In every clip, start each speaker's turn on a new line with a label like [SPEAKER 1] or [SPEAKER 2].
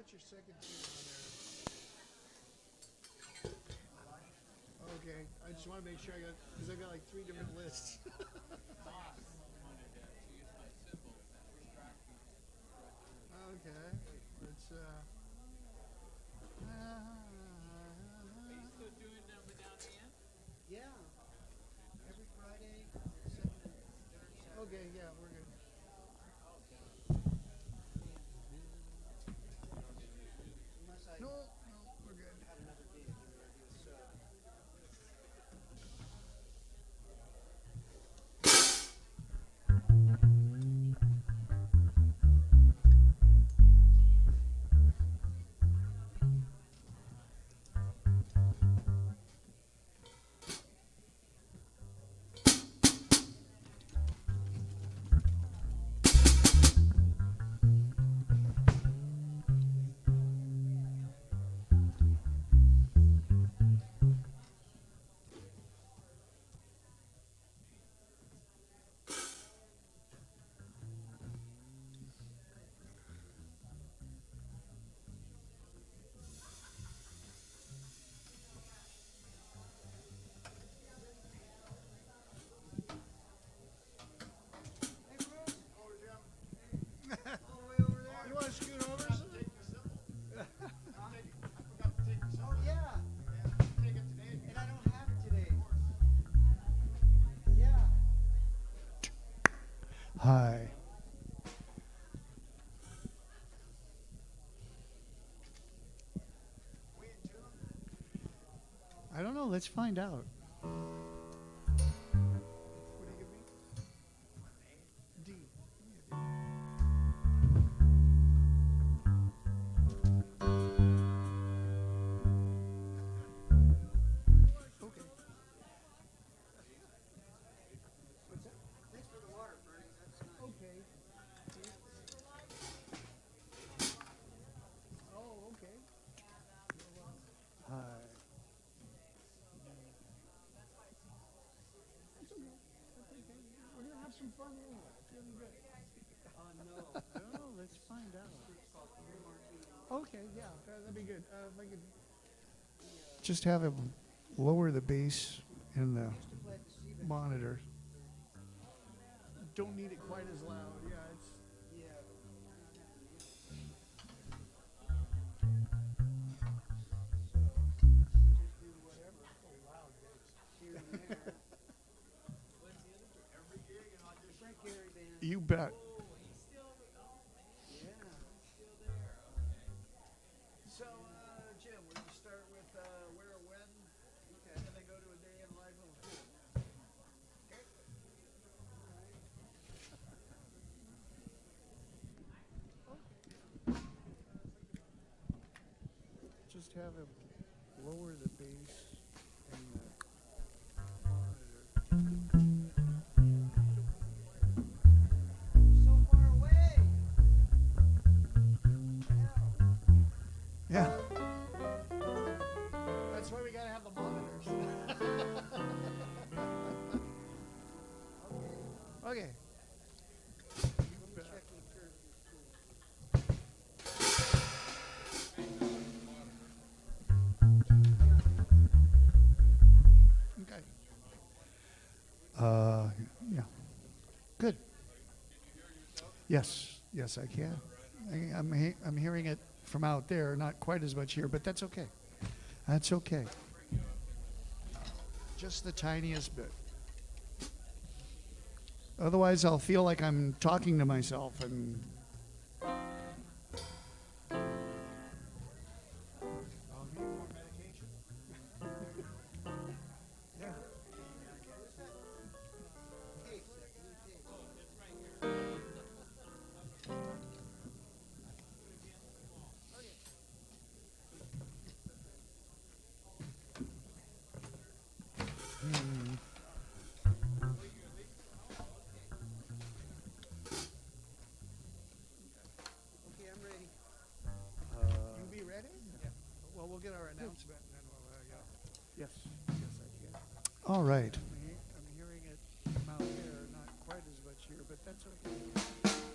[SPEAKER 1] what's your second tune on there? Okay, I just want to make sure I got, because I've got like 3 different lists. Okay, let's,
[SPEAKER 2] Are you still doing down the end?
[SPEAKER 3] Yeah. Every Friday, second and third Saturday.
[SPEAKER 1] okay, yeah, we're good.
[SPEAKER 3] Unless I
[SPEAKER 1] No, we're good.
[SPEAKER 3] have another gig where I do a sub.
[SPEAKER 1] You want to scoot over?
[SPEAKER 3] Oh, yeah. And I don't have it today. Yeah.
[SPEAKER 1] Hi. I don't know. Let's find out. What do you give me? D. Okay. What's that?
[SPEAKER 3] Thanks for the water, Bernie. That's nice.
[SPEAKER 1] Okay. Oh, okay. Hi. It's okay. That's okay. We're gonna have some fun anyway. It's gonna be good.
[SPEAKER 3] No.
[SPEAKER 1] Oh, let's find out.
[SPEAKER 3] It's called Martini Lunch.
[SPEAKER 1] Okay, yeah, that'd be good. If I could just have him lower the bass in the
[SPEAKER 3] Used to play at the Seabeck.
[SPEAKER 1] monitor. Don't need it quite as loud. Yeah, it's.
[SPEAKER 3] Yeah. Just do whatever.
[SPEAKER 1] Loud bass.
[SPEAKER 3] Here and there. Frank Gehry Band.
[SPEAKER 1] You bet.
[SPEAKER 3] Yeah.
[SPEAKER 1] So, Jim, we're gonna start with where or when,
[SPEAKER 3] Okay.
[SPEAKER 1] and then go to a day in the life of Hoot. Just have him lower the bass in the monitor.
[SPEAKER 3] So far away.
[SPEAKER 1] Yeah. That's why we gotta have the monitors. Okay.
[SPEAKER 3] Check the curve.
[SPEAKER 1] Okay. Yeah. Good. Yes, yes, I can. I'm hearing it from out there, not quite as much here, but that's okay. That's okay. Just the tiniest bit. Otherwise, I'll feel like I'm talking to myself and. I'll need more medication. Yeah.
[SPEAKER 3] Tape, that blue tape. Okay, I'm ready.
[SPEAKER 1] You be ready? Yeah. Well, we'll get our announcement and then we'll, yeah. Yes, yes, I can. All right. I'm hearing it from out there, not quite as much here, but that's okay.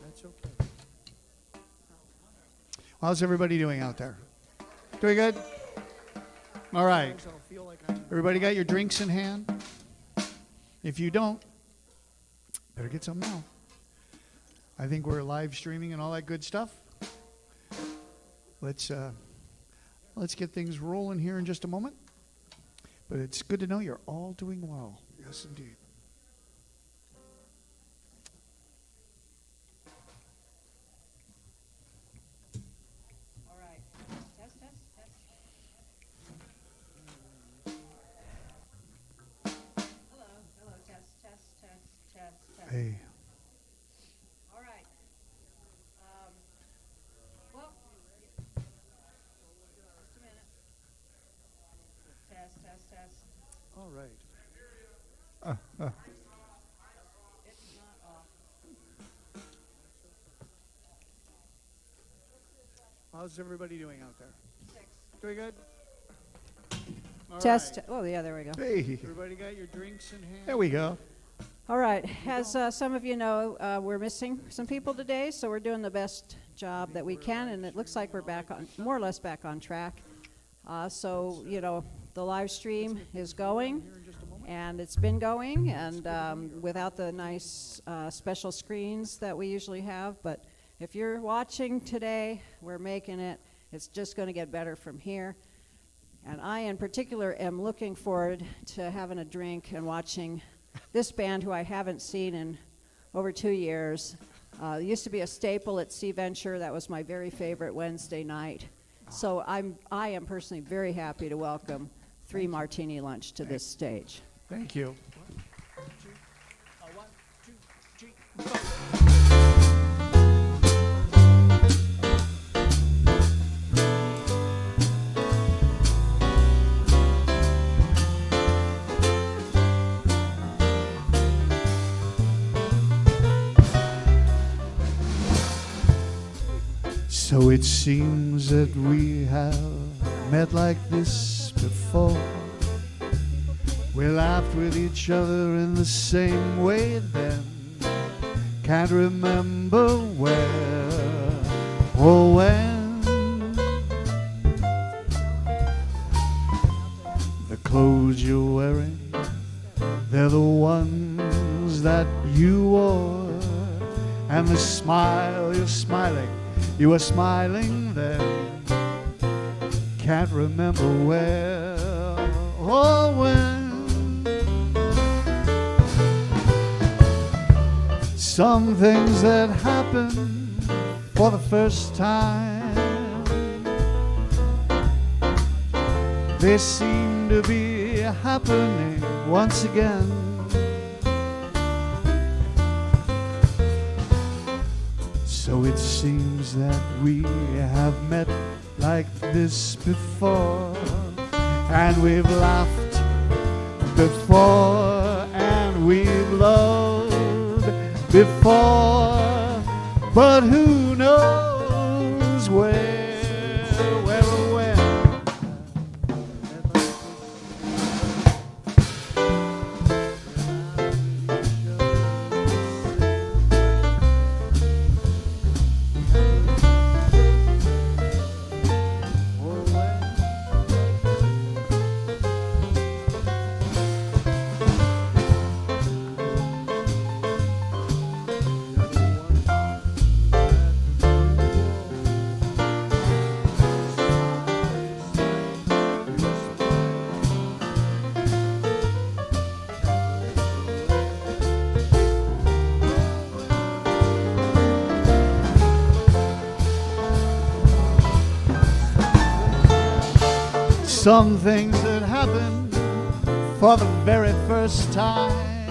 [SPEAKER 1] That's okay. How's everybody doing out there? Doing good? All right. Everybody got your drinks in hand? If you don't, better get some now. I think we're live streaming and all that good stuff. Let's get things rolling here in just a moment. But it's good to know you're all doing well. Yes, indeed.
[SPEAKER 4] All right. Test, test, test. Hello, test, test, test, test, test.
[SPEAKER 1] Hey.
[SPEAKER 4] All right. Well, just a minute. Test, test, test.
[SPEAKER 1] All right.
[SPEAKER 4] It's not off.
[SPEAKER 1] How's everybody doing out there?
[SPEAKER 4] 6.
[SPEAKER 1] Doing good? All
[SPEAKER 4] Test.
[SPEAKER 1] right.
[SPEAKER 4] Oh, yeah, there we go.
[SPEAKER 1] Hey. Everybody got your drinks in hand?
[SPEAKER 4] There
[SPEAKER 1] we go.
[SPEAKER 4] All right. As some of you know, we're missing some people today, so we're doing the best job that we can, and it looks like we're back on, more or less back on track. So, you know, the live stream is going, and it's been going, and without the nice special screens that we usually have. But if you're watching today, we're making it. It's just going to get better from here. And I, in particular, am looking forward to having a drink and watching this band, who I haven't seen in over 2 years. It used to be a staple at Sea Venture. That was my very favorite Wednesday night. So I am personally very happy to welcome Martini Lunch to this stage.
[SPEAKER 1] Thank you. 1, 2, 3, go. So it seems that we have met like this before. We laughed with each other in the same way then. Can't remember where or when. The clothes you're wearing, they're the ones that you wore. And the smile you're smiling, you were smiling then. Can't remember where or when. Some things that happen for the first time, they seem to be happening once again. So it seems that we have met like this before, and we've laughed before, and we've loved before, but who knows where or when. Some things that happen for the very first time,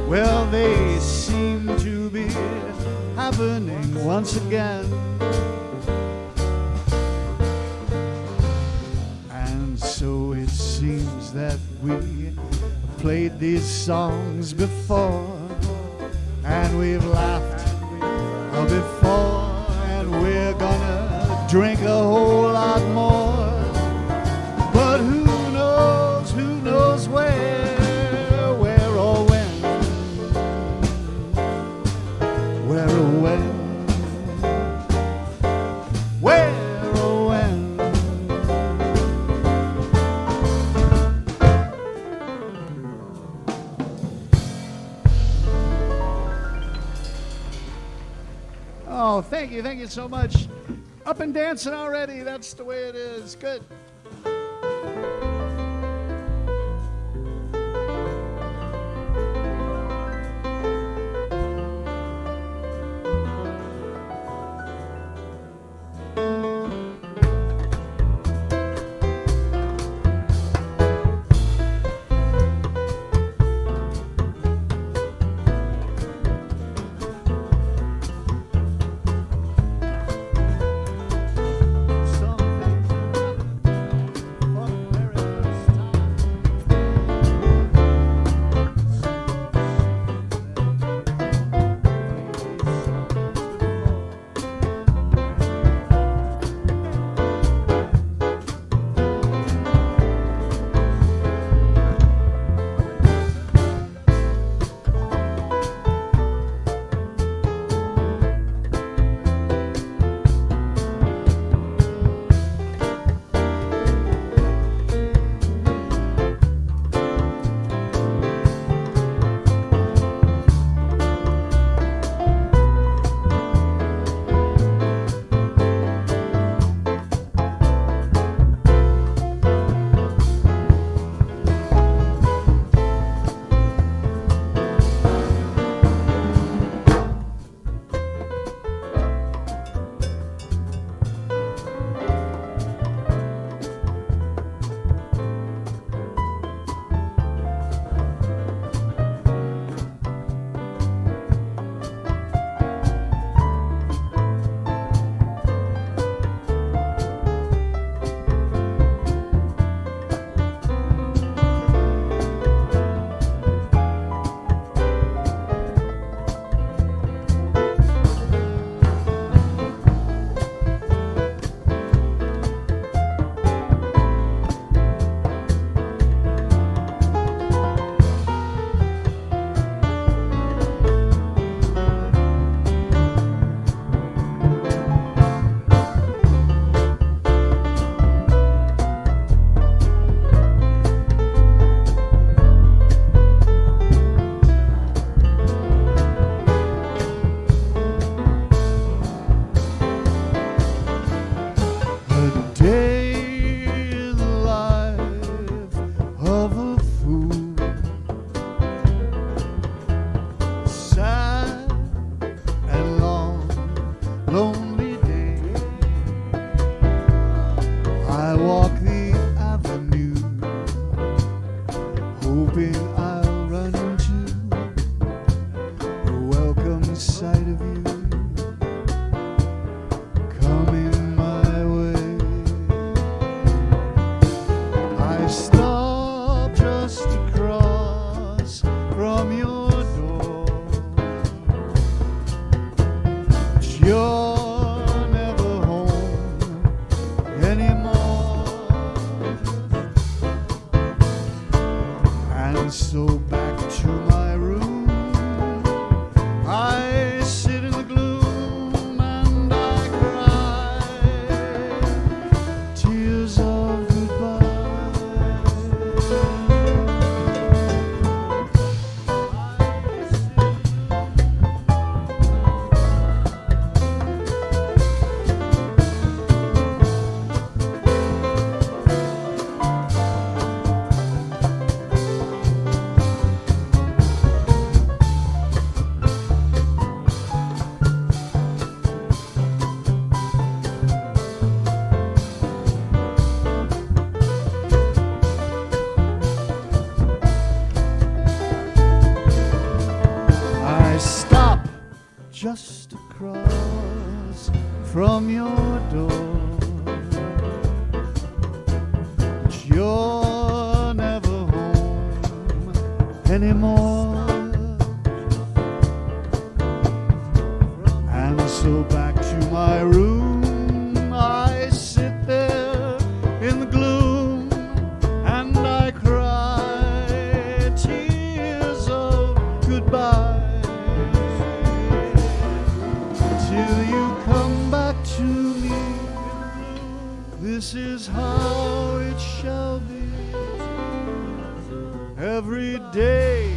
[SPEAKER 1] well, they seem to be happening once again. And so it seems that we played these songs before, and we've laughed before, and we're gonna drink a whole lot more. But who knows where or when, where or when. Oh, thank you so much. Up and dancing already. That's the way it is. Good.
[SPEAKER 5] just across from your door. But you're never home anymore. And so back to my room I sit there in the gloom and I cry tears of goodbye. Till you come back to me, this is how it shall be. Every day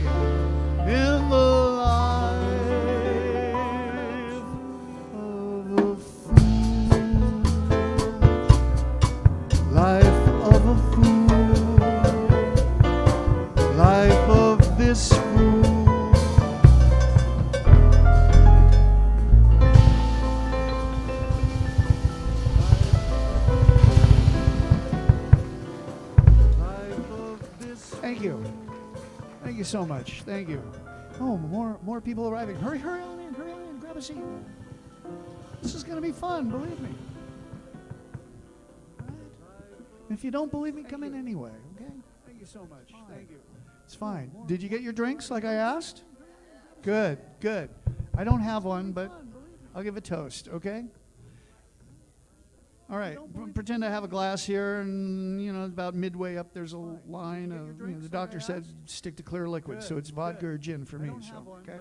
[SPEAKER 5] in the life of
[SPEAKER 1] so much. Thank you. Oh, more people arriving. Hurry on in, grab a seat. This is going to be fun, believe me. Right? If you don't believe me, come in anyway, okay? Thank you so much. Thank you. It's fine. Did you get your drinks like I asked? Good. I don't have one, but I'll give a toast, okay? All right, pretend I have a glass here, and about midway up there's a line of, the doctor said stick to clear liquid, so it's vodka or gin for me. So, okay.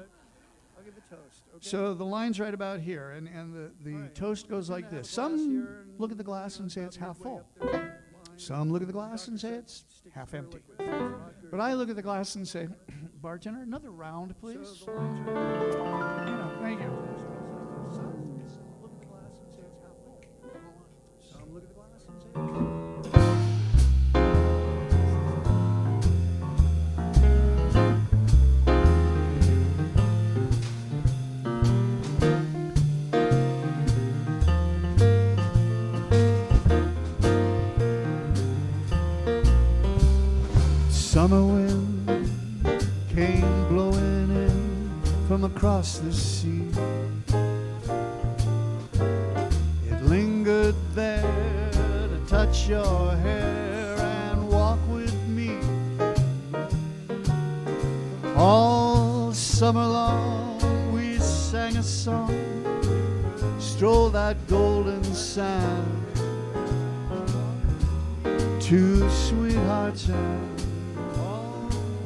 [SPEAKER 1] I'll give a toast. Okay? So the line's right about here, and the toast goes like this. Some look at the glass and say it's half full. Some look at the glass and say it's half empty. But I look at the glass and say, bartender, another round, please. Thank you. Summer wind came blowing in from across the sea. It lingered there to touch your hair and walk with me. All summer long we sang a song, strolled that golden sand to sweethearts and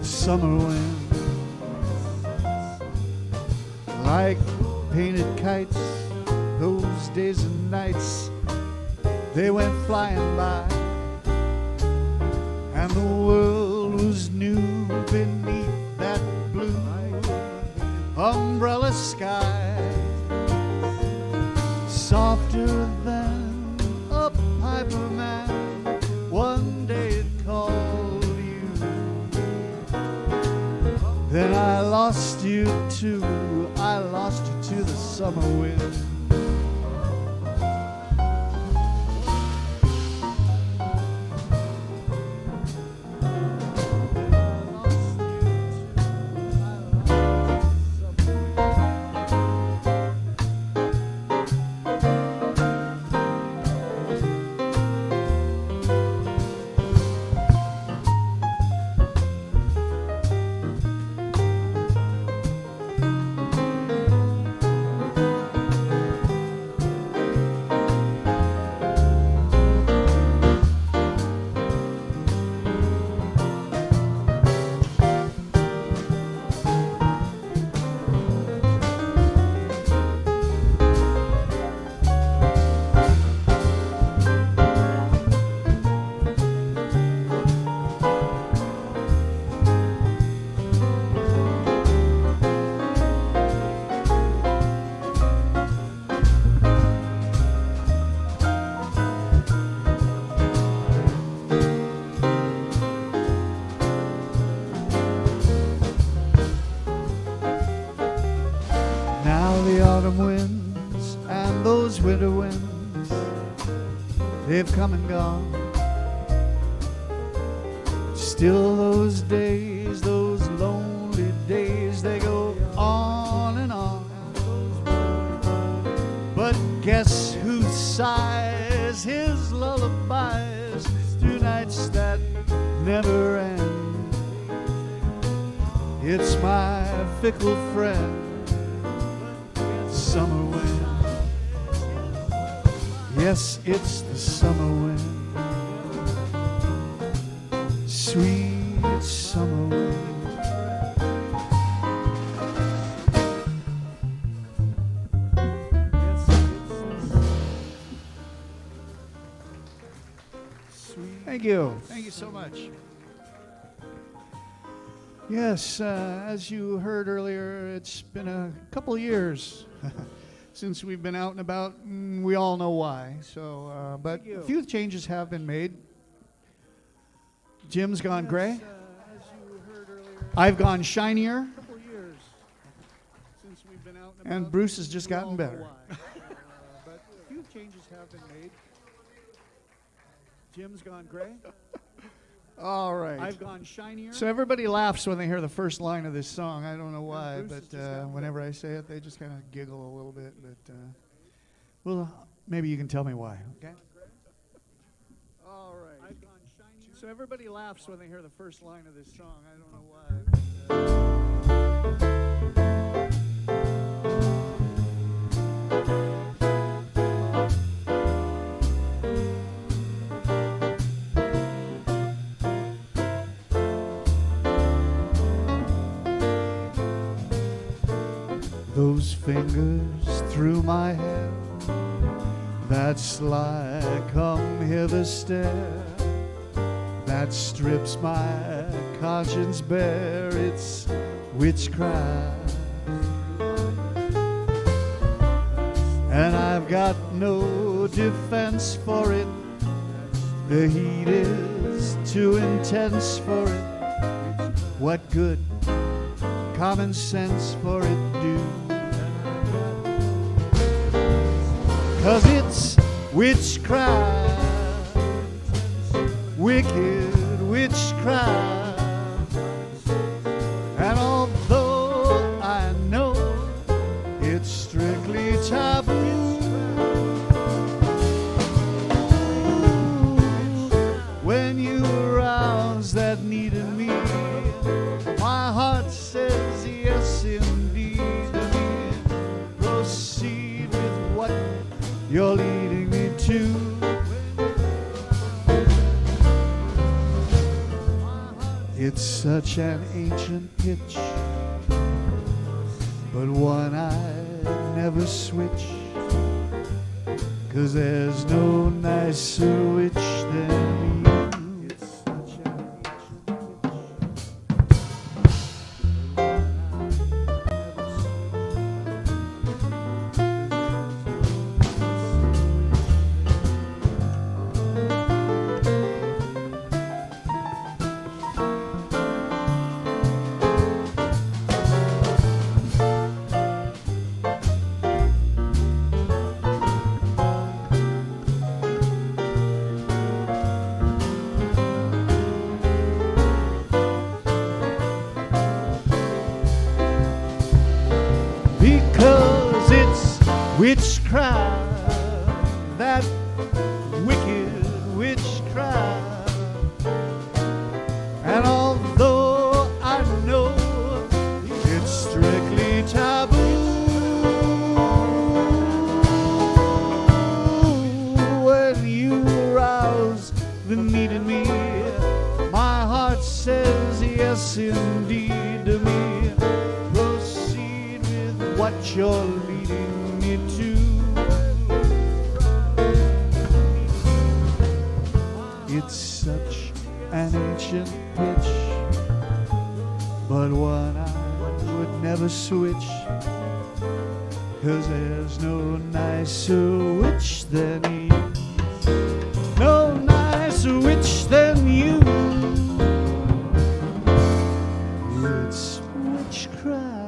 [SPEAKER 1] summer wind. Like painted kites, those days and nights, they went flying by, and the world was new beneath that blue umbrella sky. Softer than a piper man, one day it called you. Then I lost you too, I lost you to the summer wind. Winds and those winter winds, they've come and gone. Still those days, those lonely days, they go on and on. But guess who sighs his lullabies through nights that never end? It's my fickle friend, summer wind. Yes, it's the summer wind, sweet summer wind. Thank you. Thank you so much. Yes, as you heard earlier, it's been a couple years since we've been out and about, and we all know why. So, but a few changes have been made. Jim's gone gray. As you heard earlier, I've gone shinier. A couple years since we've been out and about, and Bruce has just gotten better. But a few changes have been made. Jim's gone gray. All right.
[SPEAKER 3] I've gone shinier.
[SPEAKER 1] So everybody laughs when they hear the first line of this song. I don't know why,
[SPEAKER 3] Bruce has
[SPEAKER 1] but
[SPEAKER 3] just got
[SPEAKER 1] whenever I say it, they just kind of giggle a little bit. But well, maybe you can tell me why. Okay. All right.
[SPEAKER 3] I've gone shinier.
[SPEAKER 1] So everybody laughs when they hear the first line of this song. I don't know why. But, those fingers through my hair that sly come hither stare, that strips my conscience bare, it's witchcraft. And I've got no defense for it, the heat is too intense for it. What good common sense for it do? 'Cause it's witchcraft, wicked witchcraft. And although I know it's strictly taboo, when you arouse that need in me, my heart says yes indeed. Proceed with what you're leading me to. It's such an ancient pitch, but one I'd never switch, 'cause there's no nicer witch than you. It's such an ancient pitch. Because it's witchcraft, that wicked witchcraft. And although I know it's strictly taboo, when you arouse the need in me, my heart says yes indeed to me. What you're leading me to. It's such an ancient pitch, but one I would never switch, 'cause there's no nicer witch than you. No nicer witch than you. It's witchcraft.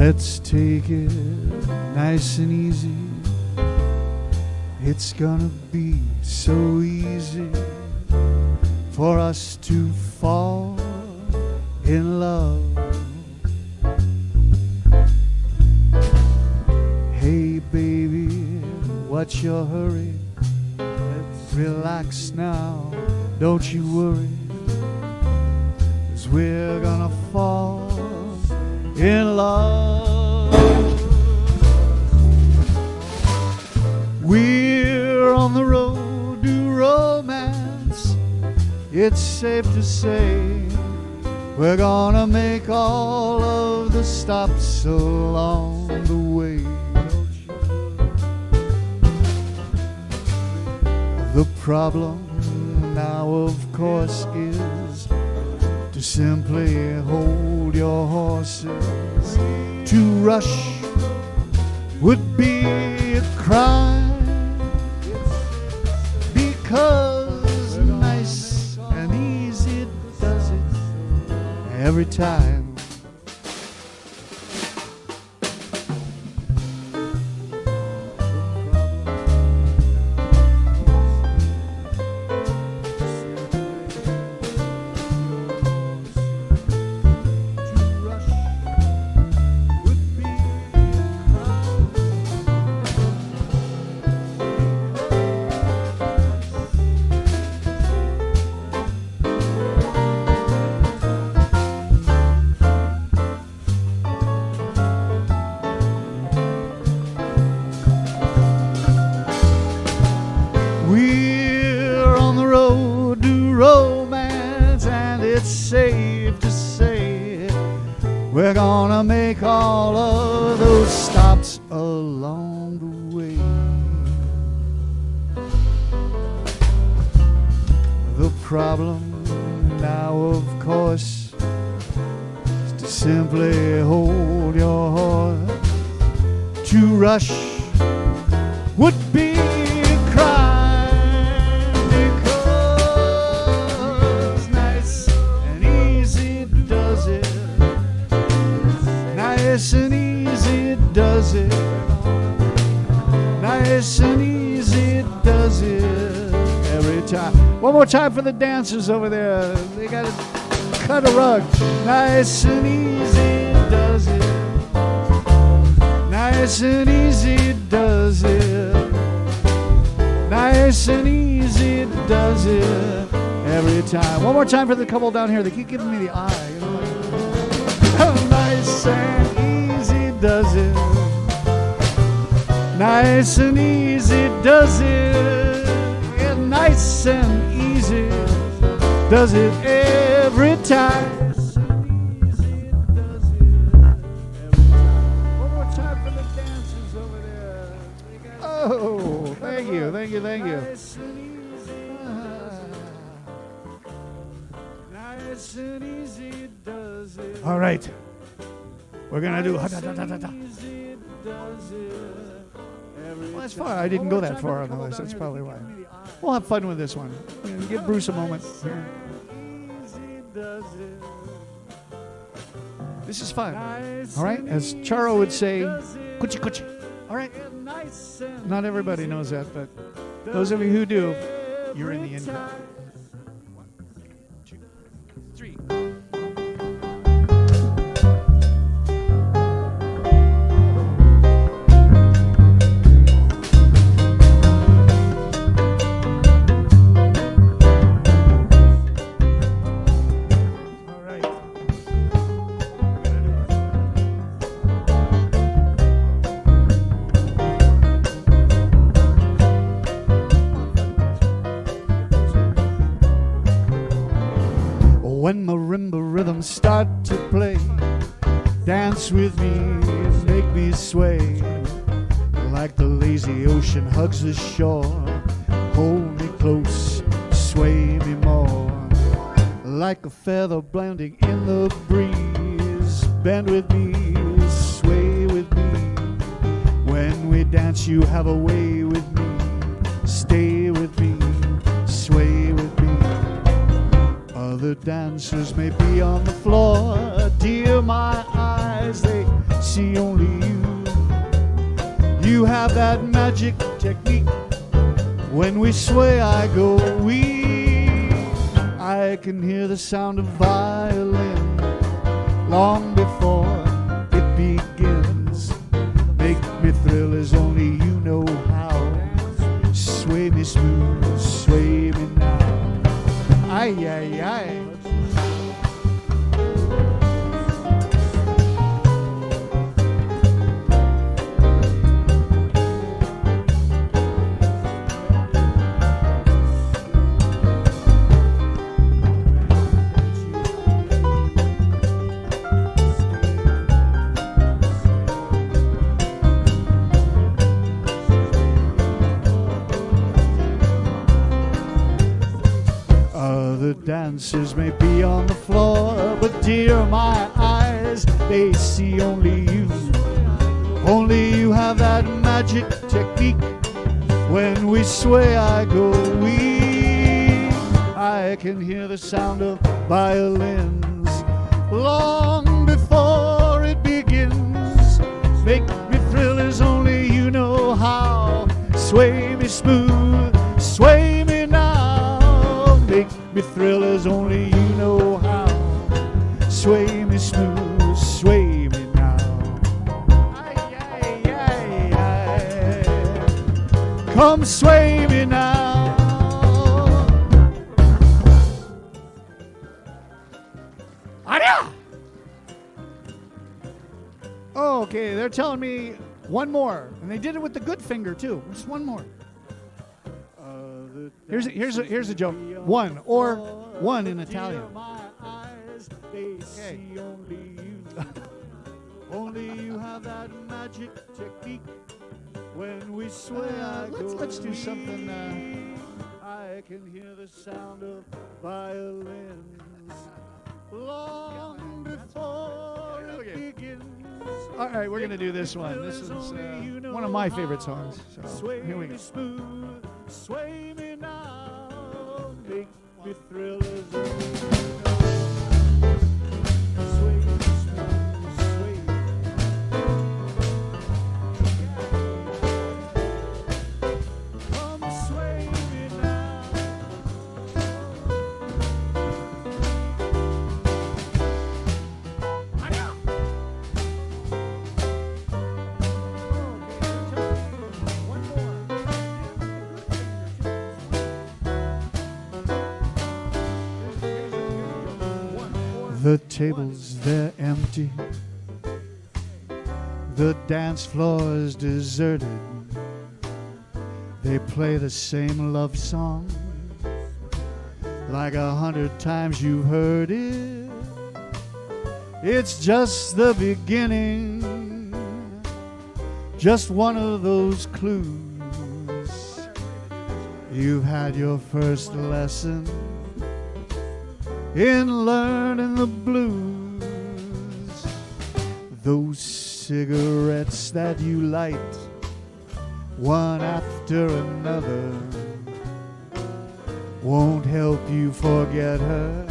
[SPEAKER 1] Let's take it nice and easy. It's gonna be so easy for us to fall in love. Hey baby, what's your hurry? Let's relax now, don't you worry, 'cause we're gonna fall in love. We're on the road to romance. It's safe to say we're gonna make all of the stops along the way. The problem now, of course, is to simply hold your horses. To rush would be a crime, because nice and easy does it every time. We're gonna make all of those stops along the way. The problem now, of course, is to simply hold your horse. To rush would be a crime, because nice and easy does it. Nice and easy does it. Nice and easy does it every time. One more time for the dancers over there. They gotta cut a rug. Nice and easy does it. Nice and easy does it. Nice and easy does it every time. One more time for the couple down here. They keep giving me the eye. You know, like, nice and easy does it. Nice and easy does it. Yeah, nice and easy does it every time. One more time for the dancers over there. Oh, thank you, thank you, thank you. Nice and easy does it. All right. We're going to do... Well, that's fine. I didn't go that far on the list. That's probably why. We'll have fun with this one. Give Bruce a moment. This is fun. All right? As Charo would say, kuchi kuchi. All right? Not everybody knows that, but those of you who do, you're in the in-crowd. 1, 2, 3. When marimba rhythms start to play, dance with me, make me sway. Like the lazy ocean hugs the shore, hold me close, sway me more. Like a feather blending in the breeze, bend with me, sway with me. When we dance you have a way with me, stay with me, sway with me. Other dancers may be on the floor, dear my eyes, they see only you. You have that magic technique. When we sway, I go weak. I can hear the sound of violin long before it begins. Make me thrill as only you know how. Sway me smooth, sway me now. Ay, ay, ay. Dancers may be on the floor, but dear, my eyes, they see only you. Only you have that magic technique. When we sway, I go weak. I can hear the sound of violins long before it begins. Make me thrill as only you know how. Sway me smooth, sway me now. Make me thrill as only you know how. Sway me smooth, sway me now. Ay, ay, ay, ay. Come sway me now. Aria!
[SPEAKER 5] Oh, okay, they're telling me one more, and they did it with the good finger too. Just one more. Here's a joke. One or one in Italian.
[SPEAKER 1] Okay. Only you have that magic technique. When we sway,
[SPEAKER 5] Let's do something.
[SPEAKER 1] I can hear the sound of violins long before it begins.
[SPEAKER 5] All right, we're gonna do this one. This is one of my favorite songs. So here we go.
[SPEAKER 1] Smooth, sway me now, make me thrill as sway me smooth, sway me. Come sway me now. The tables, they're empty. The dance floor is deserted. They play the same love song like 100 times you've heard it. It's just the beginning, just one of those clues. You've had your first lesson in learning the blues. Those cigarettes that you light one after another won't help you forget her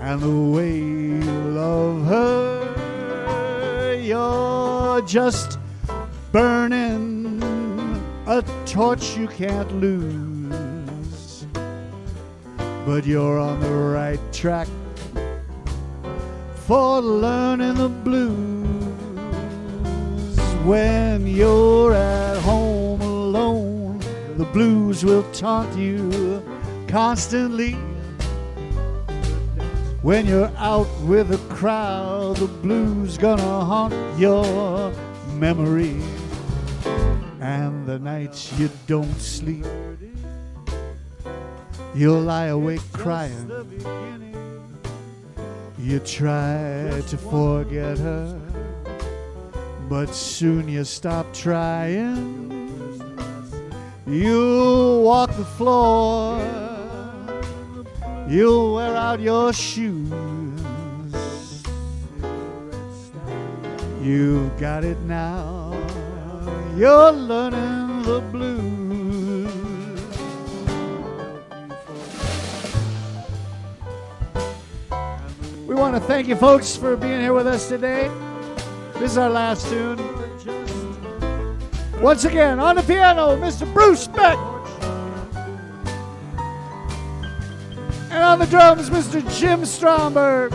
[SPEAKER 1] and the way you love her. You're just burning a torch you can't lose, but you're on the right track for learning the blues. When you're at home alone, the blues will taunt you constantly. When you're out with a crowd, the blues gonna haunt your memory. And the nights you don't sleep, you'll lie awake crying. You try to forget her, but soon you stop trying. You'll walk the floor, you'll wear out your shoes. You got it now, you're learning the blues.
[SPEAKER 5] We want to thank you folks for being here with us today.
[SPEAKER 1] This is our last tune. Once again, on the piano, Mr. Bruce Beck. And on the drums, Mr. Jim Stromberg.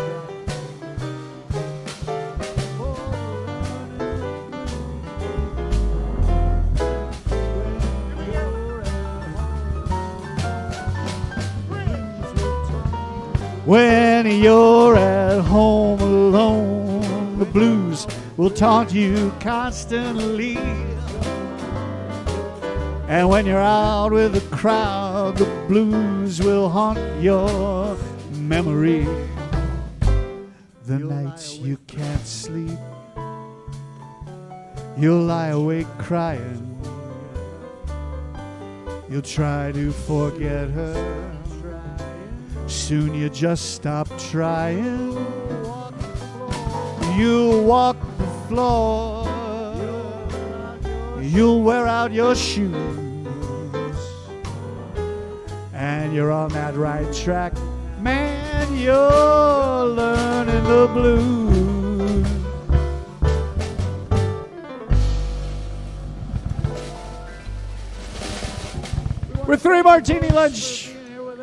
[SPEAKER 1] When you're at home alone, the blues will taunt you constantly. And when you're out with the crowd, the blues will haunt your memory. The nights you can't sleep, you'll lie awake crying. You'll try to forget her. Soon you just stop trying. You'll walk the floor. You'll wear out your shoes. And you're on that right track. Man, you're learning the blues. With 3 Martini Lunch.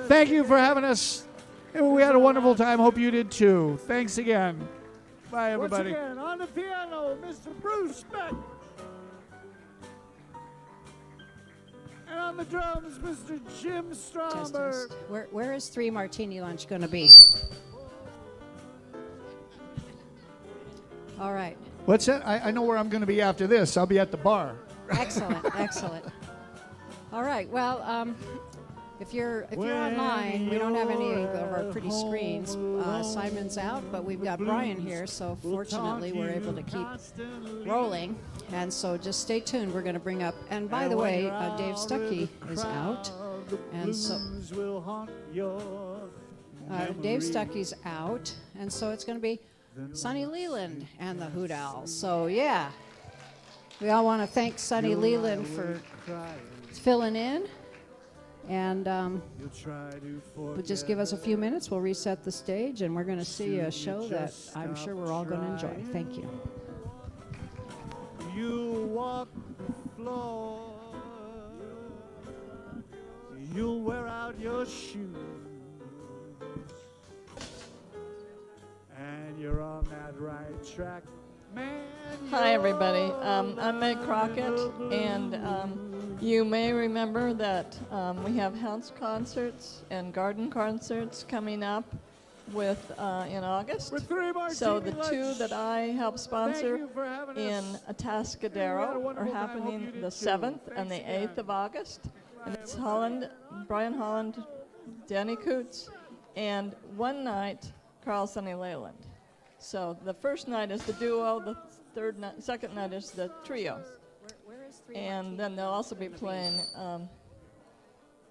[SPEAKER 1] Thank you for having us. We had a wonderful time. Hope you did too. Thanks again. Bye, everybody. Once again, on the piano, Mr. Bruce Beck. And on the drums, Mr. Jim Stromberg.
[SPEAKER 4] Where is 3 Martini Lunch going to be? All right.
[SPEAKER 1] What's that? I know where I'm going to be after this. I'll be at the bar.
[SPEAKER 4] Excellent, excellent. All right. Well, if you're online, we don't have any of our pretty screens. Simon's out, but we've got Brian here, so fortunately we're able to keep rolling. And so just stay tuned. We're going to bring up, and by the way, Dave Stuckey is out, and so Dave Stuckey's out, and so it's going to be Sonny Leland and the Hoot Owls. So yeah, we all want to thank Sonny Leland for filling in. And we'll just give us a few minutes. We'll reset the stage, and we're going to see a show that I'm sure we're all going to enjoy. Thank you.
[SPEAKER 1] You walk the floor. You'll wear out your shoes. And you're on that right track. Man,
[SPEAKER 6] hi, everybody. I'm Meg Crockett, and you may remember that we have house concerts and garden concerts coming up with in August. So the 2 that I help sponsor in Atascadero are happening the 7th and the 8th of August. And it's Brian Holland, Danny Coots, and one night, Carl Sonny Leyland. So the first night is the duo, the second night is the trio. And then they'll also be playing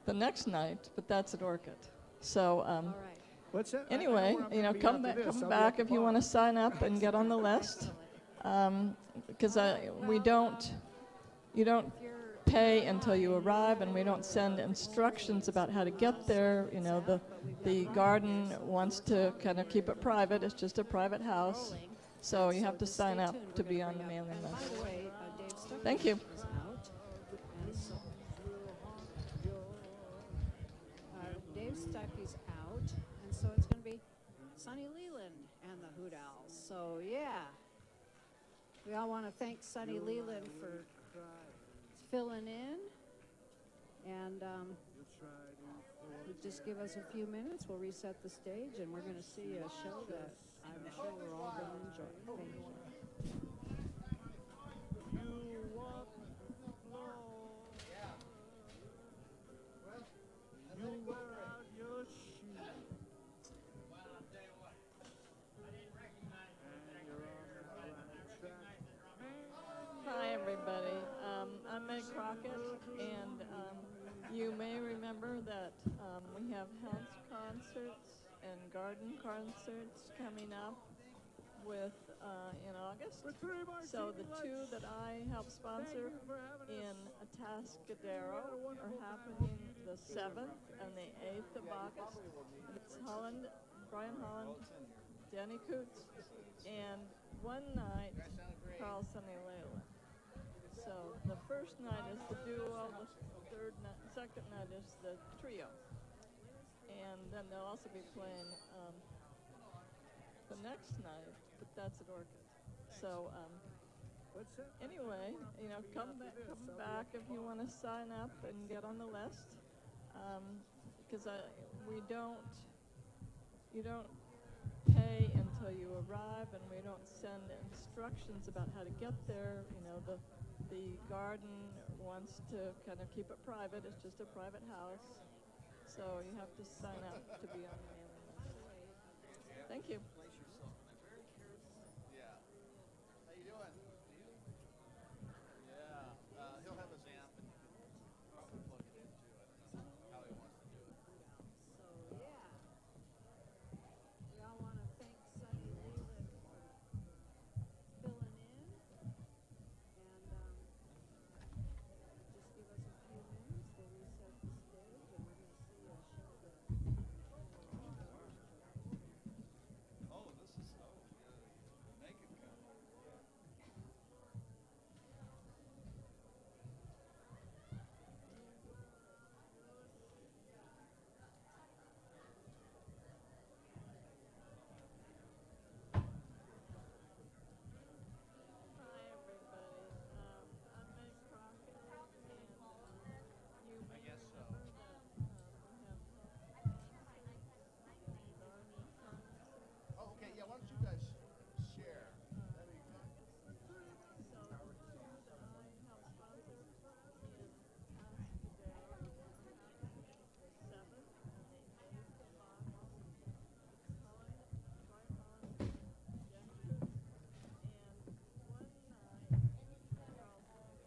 [SPEAKER 6] the next night, but that's at Orchid. So anyway, come back if you want to sign up and get on the list. Because you don't pay until you arrive, and we don't send instructions about how to get there. The garden wants to kind of keep it private. It's just a private house. So you have to sign up to be on the mailing list. Thank you.
[SPEAKER 4] Dave Stuckey's out, and so it's going to be Sonny Leland and the Hoot Owls. So yeah, we all want to thank Sonny Leland for filling in, and just give us a few minutes. We'll reset the stage, and we're going to see a show that I'm sure we're all going to enjoy. Thank you.
[SPEAKER 6] Hi, everybody. I'm Meg Crockett, and you may remember that we have house concerts and garden concerts coming up with in August. So the 2 that I help sponsor in Atascadero are happening the 7th and the 8th of August. It's Brian Holland, Danny Coots, and one night Carl Sonny Layla. So the first night is the duo, the second night is the trio. And then they'll also be playing the next night, but that's at Orchid. So anyway, come back if you want to sign up and get on the list, because you don't pay until you arrive, and we don't send instructions about how to get there. The garden wants to kind of keep it private. It's just a private house, so you have to sign up to be on the mailing list. Thank you.
[SPEAKER 7] Yeah. How you doing? Yeah. He'll have his amp and probably plug it into it. I don't know how he wants to do it.
[SPEAKER 4] So, yeah. We all want to thank Sonny Leland for filling in. And just give us a few minutes. We'll reset the stage, and we're going to see a show that
[SPEAKER 7] Oh, this is make it come.
[SPEAKER 6] Hi, everybody. I'm Meg Crockett, and you may
[SPEAKER 7] guess so.
[SPEAKER 6] remember that we have garden concerts.
[SPEAKER 7] Oh, okay. Yeah. Why don't you guys share? That'd be good.
[SPEAKER 6] So the two that I help sponsor in us today are happening the 7th and the 8th of August. It's Helen, Troy Holland, Jen Coots, and one night, Carl Sonny.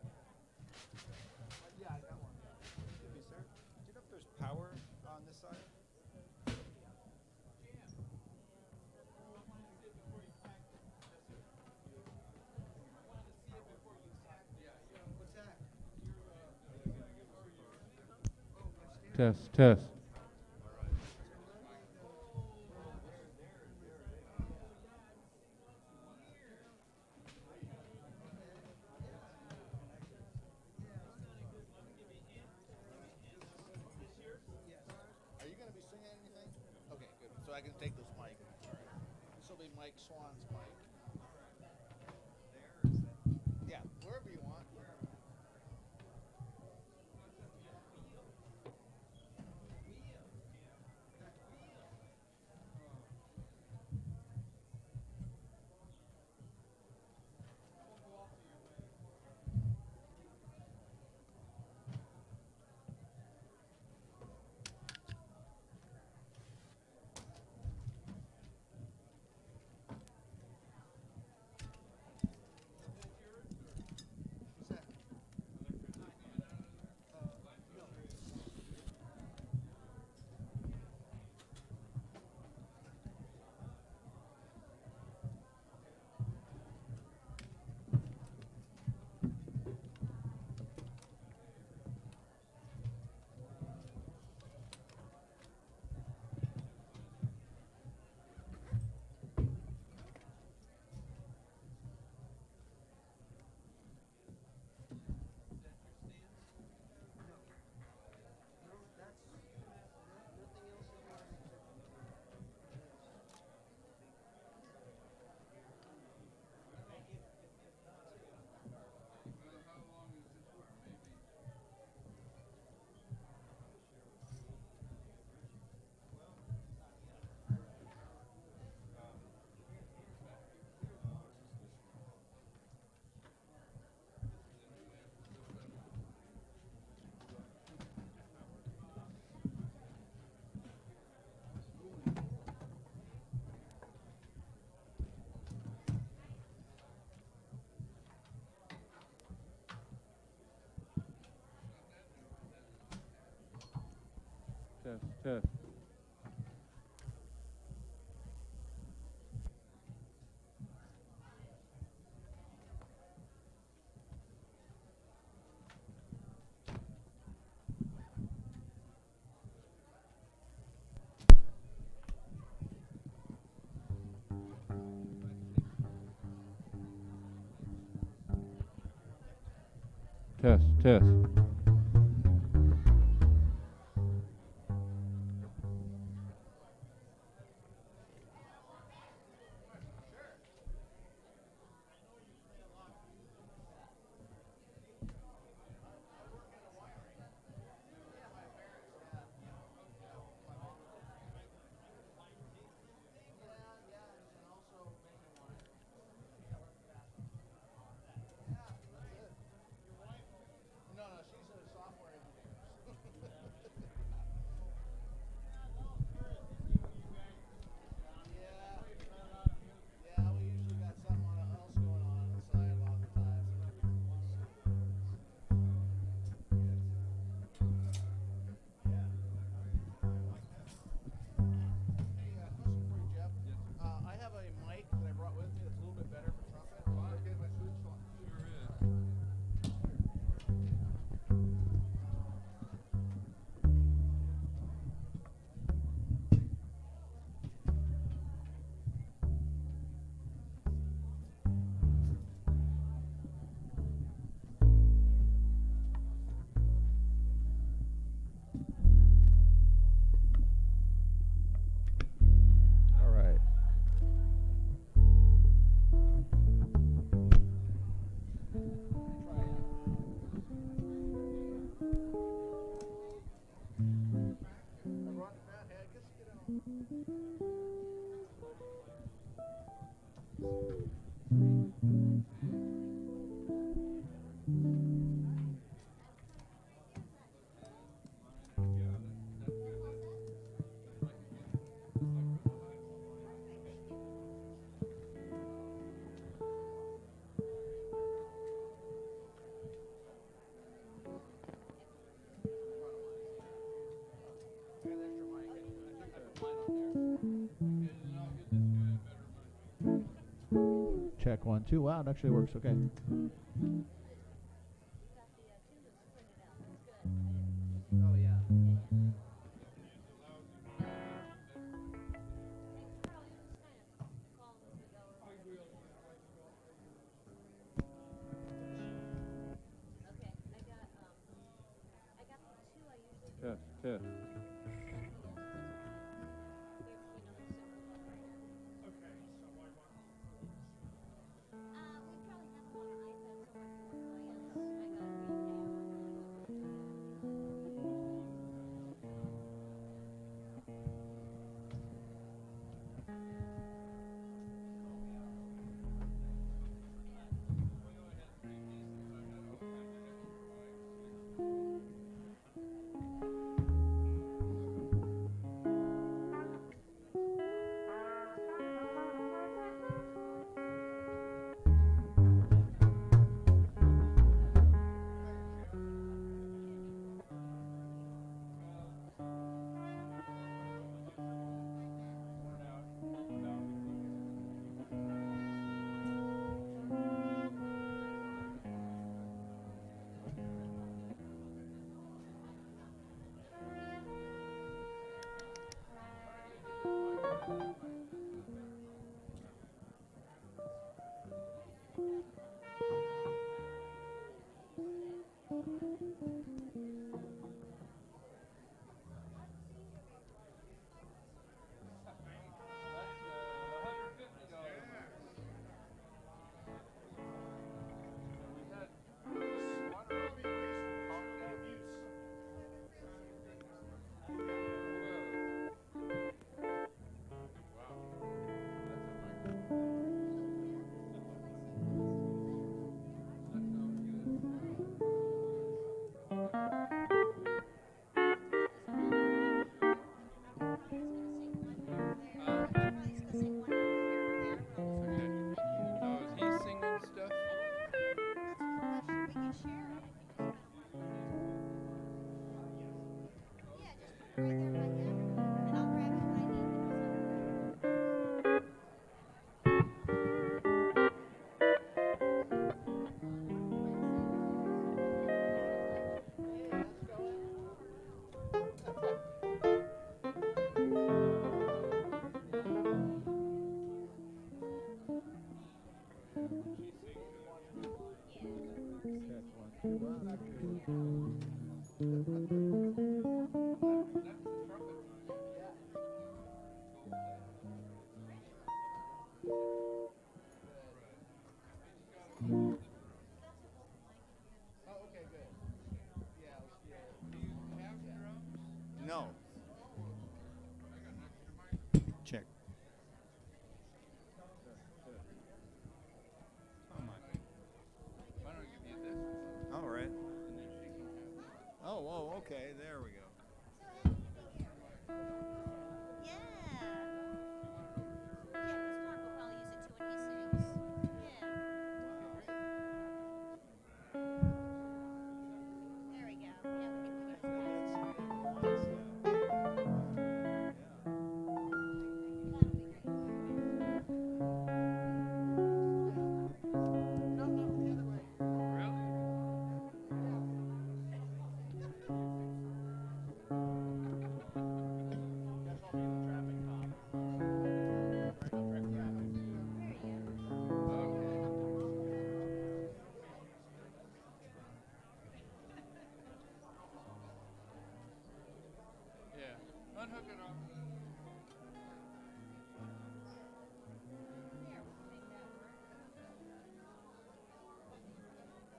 [SPEAKER 7] Yeah, I got one.
[SPEAKER 8] Excuse me, sir. Do you know if there's power on this side?
[SPEAKER 1] Test, test.
[SPEAKER 7] Are you going to be singing anything? Okay, good. So I can take this mic. All right. This will be Mike Swan's mic. Yeah, wherever you want.
[SPEAKER 9] Test, test.
[SPEAKER 7] No, no, she's a software engineer. Yeah, we usually got something else going on the side a lot of the time. Hey, question for you, Jeff. I have a mic that I brought with me that's a little bit better for trumpet. Want to get my switch on?
[SPEAKER 9] All right.
[SPEAKER 7] Check 1, 2. Wow, it actually works. Okay.
[SPEAKER 3] Oh, yeah.
[SPEAKER 9] Test, test.
[SPEAKER 8] Okay, there we go.
[SPEAKER 10] Yeah. Yeah, because Mark will probably use it too when he sings. Yeah. There we go. Yeah, we can get his
[SPEAKER 2] Unhook it off.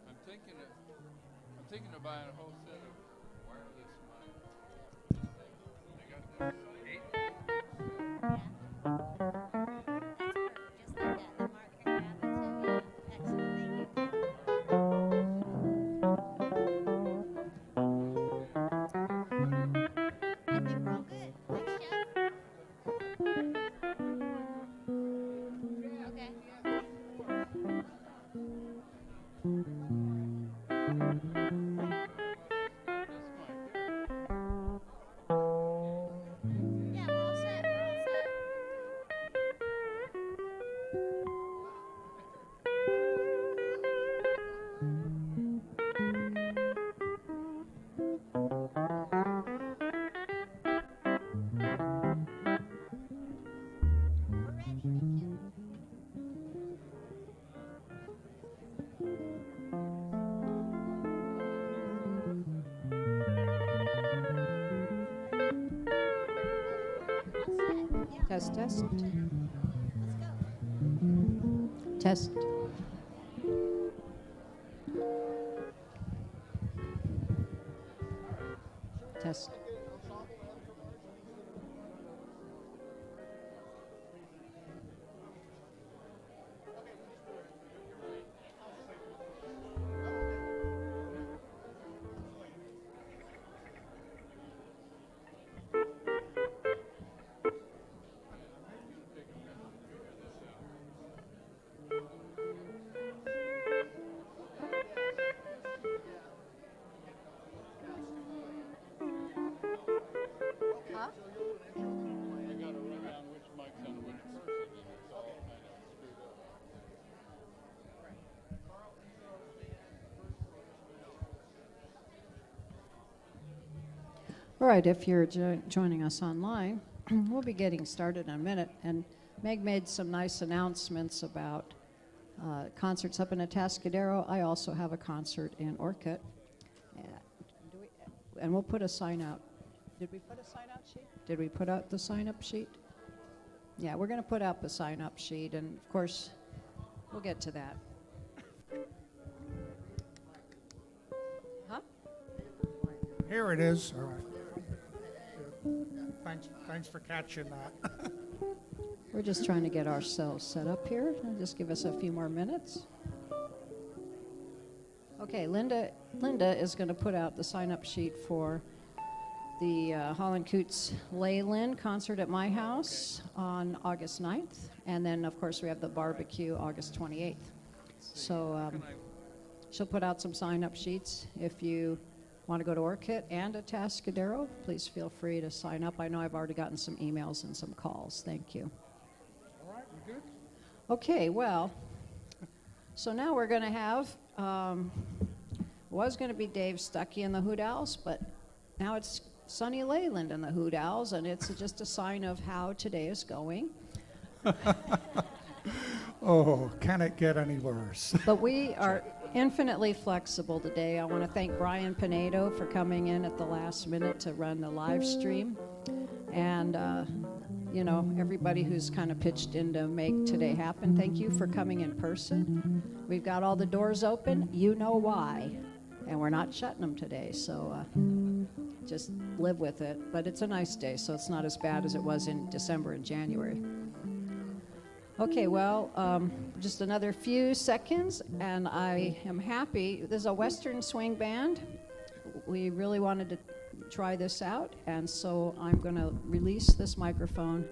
[SPEAKER 2] I'm thinking of buying a whole set of wireless mics. They got this 8.
[SPEAKER 10] Just like that. The Mark can grab it too. Yeah. Excellent. Thank you. I think we're all good. Thanks, Chef. Okay. Yeah, we're all set. We're all set. We're ready. Thank you. All set. Yeah.
[SPEAKER 4] Test, test.
[SPEAKER 10] Let's go.
[SPEAKER 4] Test. Test. Huh?
[SPEAKER 2] I got to run down which mic's on which person, and it's all kind of screwed up.
[SPEAKER 4] All right, if you're joining us online, we'll be getting started in a minute. And Meg made some nice announcements about concerts up in Atascadero. I also have a concert in Orcutt. And we'll put a sign out. Did we put a sign out sheet? Did we put out the sign up sheet? Yeah, we're going to put out the sign up sheet. And of course, we'll get to that. Huh?
[SPEAKER 3] Here it is. All right. Thanks for catching that.
[SPEAKER 4] We're just trying to get ourselves set up here. Just give us a few more minutes. Okay, Linda is going to put out the sign-up sheet for the Holland Coots Leyland concert at my house on August 9th. And then, of course, we have the barbecue August 28th. So she'll put out some sign-up sheets. If you want to go to Orcutt and Atascadero, please feel free to sign up. I know I've already gotten some emails and some calls. Thank you.
[SPEAKER 3] All right, we good?
[SPEAKER 4] Okay, well, so now we're going to have, was going to be Dave Stuckey and the Hoot Owls, but now it's Sonny Leyland and the Hoot Owls, and it's just a sign of how today is going.
[SPEAKER 3] Oh, can it get any worse?
[SPEAKER 4] But we are infinitely flexible today. I want to thank Brian Pinedo for coming in at the last minute to run the live stream. And, you know, everybody who's kind of pitched in to make today happen, thank you for coming in person. We've got all the doors open. You know why. And we're not shutting them today, so just live with it. But it's a nice day, so it's not as bad as it was in December and January. Okay, well, just another few seconds, and I am happy. There's a Western swing band. We really wanted to try this out, and so I'm going to release this microphone,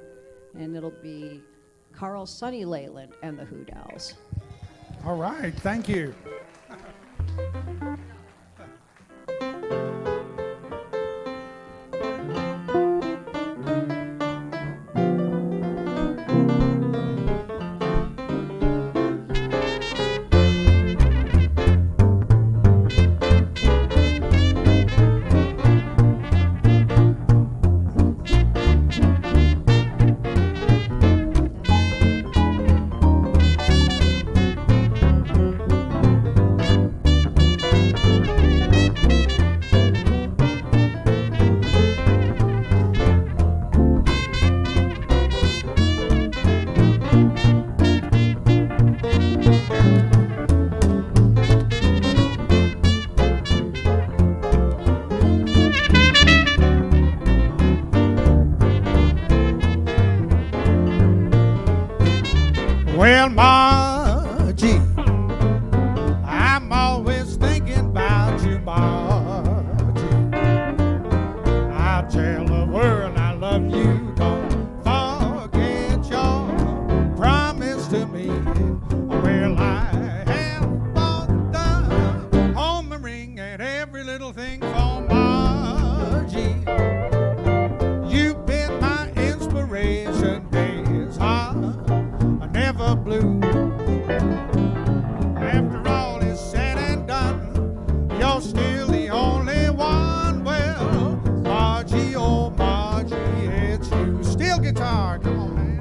[SPEAKER 4] and it'll be Carl Sonny Leyland and the Hoot Owls.
[SPEAKER 11] All right, thank you.
[SPEAKER 12] Well, Margie, I'm always thinking about you, Margie. I tell the world I love you, don't forget your promise to me. Well, I have bought the home ring and every little thing for Margie. You've been my inspiration, days hard, never blue. After all is said and done, you're still the only one. Well, Margie, oh Margie, it's you. Steel guitar, come on, man.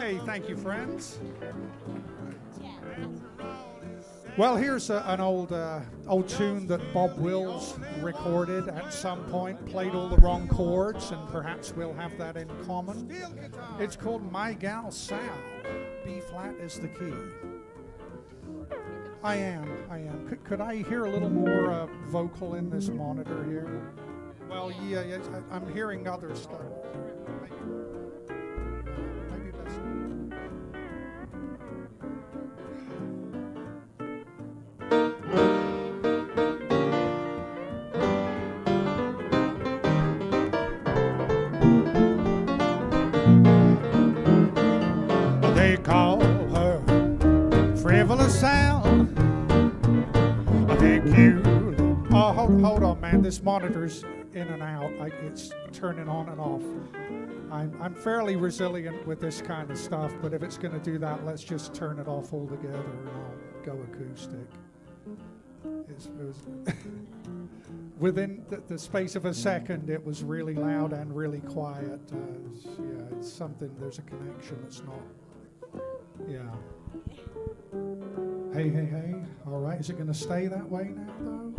[SPEAKER 11] Okay, thank you, friends. Well, here's an old tune that Bob Wills recorded at some point, played all the wrong chords, and perhaps we'll have that in common. It's called My Gal Sal. B flat is the key. I am. Could I hear a little more vocal in this monitor here? Well, yeah, I'm hearing other stuff. Maybe that's... They call her Frivolous Sal. Oh, hold on, man. This monitor's in and out. It's turning on and off. I'm fairly resilient with this kind of stuff, but if it's going to do that, let's just turn it off altogether and I'll go acoustic. It was within the space of a second, it was really loud and really quiet. It's something, there's a connection that's not, yeah. Hey. All right, is it going to stay that way now, though?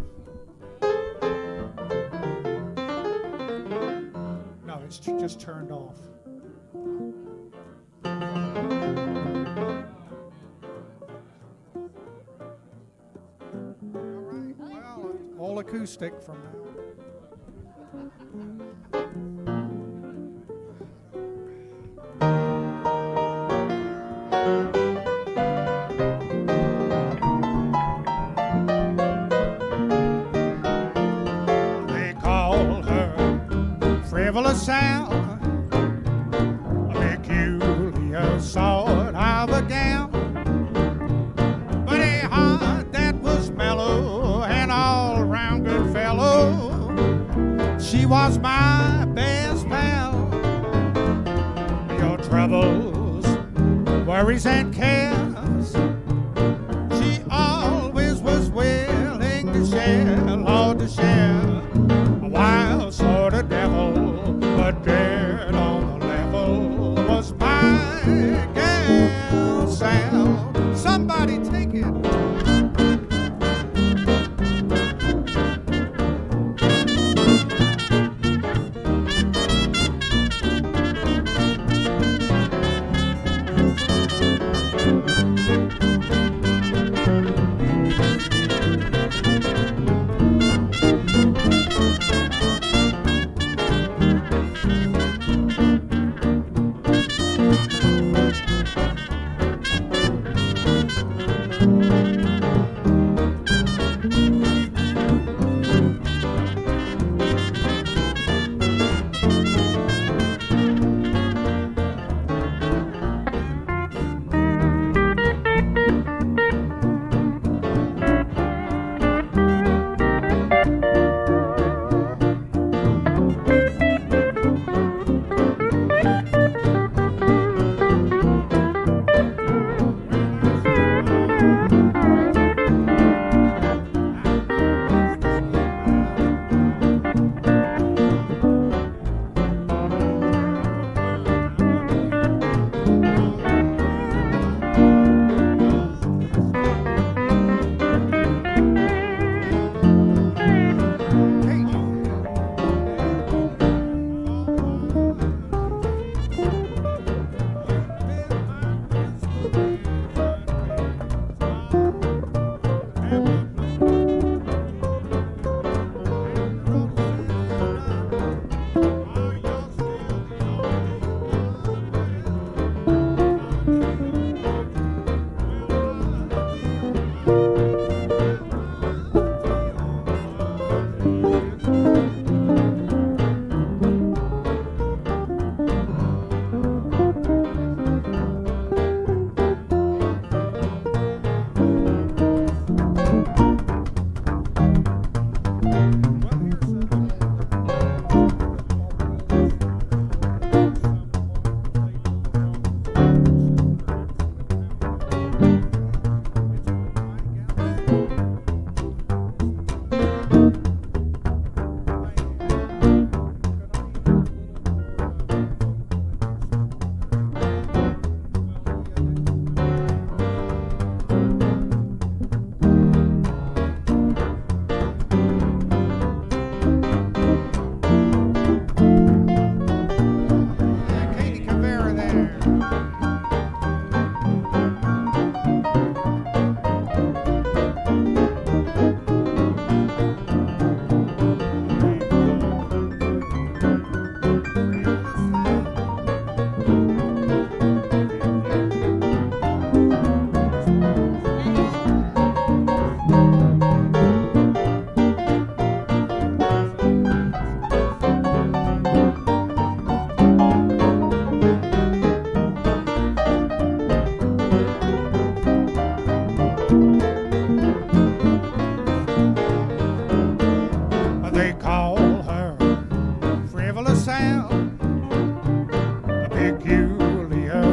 [SPEAKER 11] No, it's just turned off. All right, well, all acoustic from now. Sal, a peculiar sort of a gal, but a heart that was mellow and all round good fellow. She was my best pal. Your troubles, worries and cares, she always was willing to share, Lord, to share. A wild sort of devil, but dead on the level was my gal Sal. Somebody take it.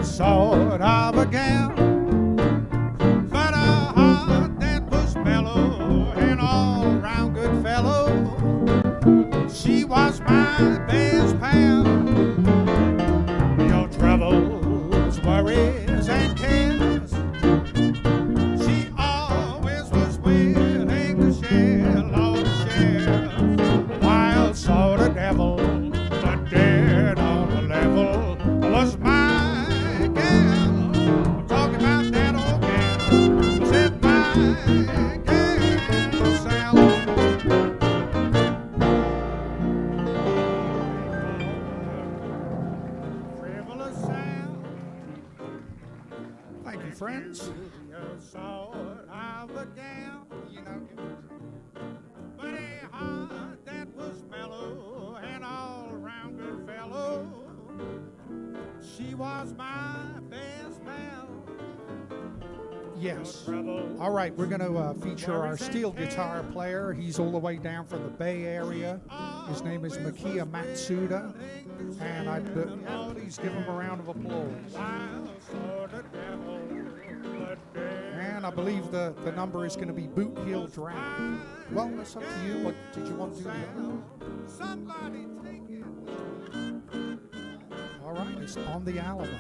[SPEAKER 12] sort of a gal, but a heart that was mellow and all around good fellow. She was my best pal. Your troubles, worries, and cares, she always was willing to share, Lord, to share. Wild sort of devil, but dead on the level, was my gal. I'm talking about that old gal. I said my gal, Sally. Frivolous Sal. Thank you, friends. Sort of a gal, you know, but a heart that was mellow and all around good fellow. She was my best pal. Yes. All right, we're going to feature our steel guitar player. He's all the way down from the Bay Area. His name is Makia Matsuda. And please give him a round of applause. And I believe the number is going to be Boot Heel Drag. Well, that's up to you. What did you want to do? Somebody take it. All right, it's On the Alamo.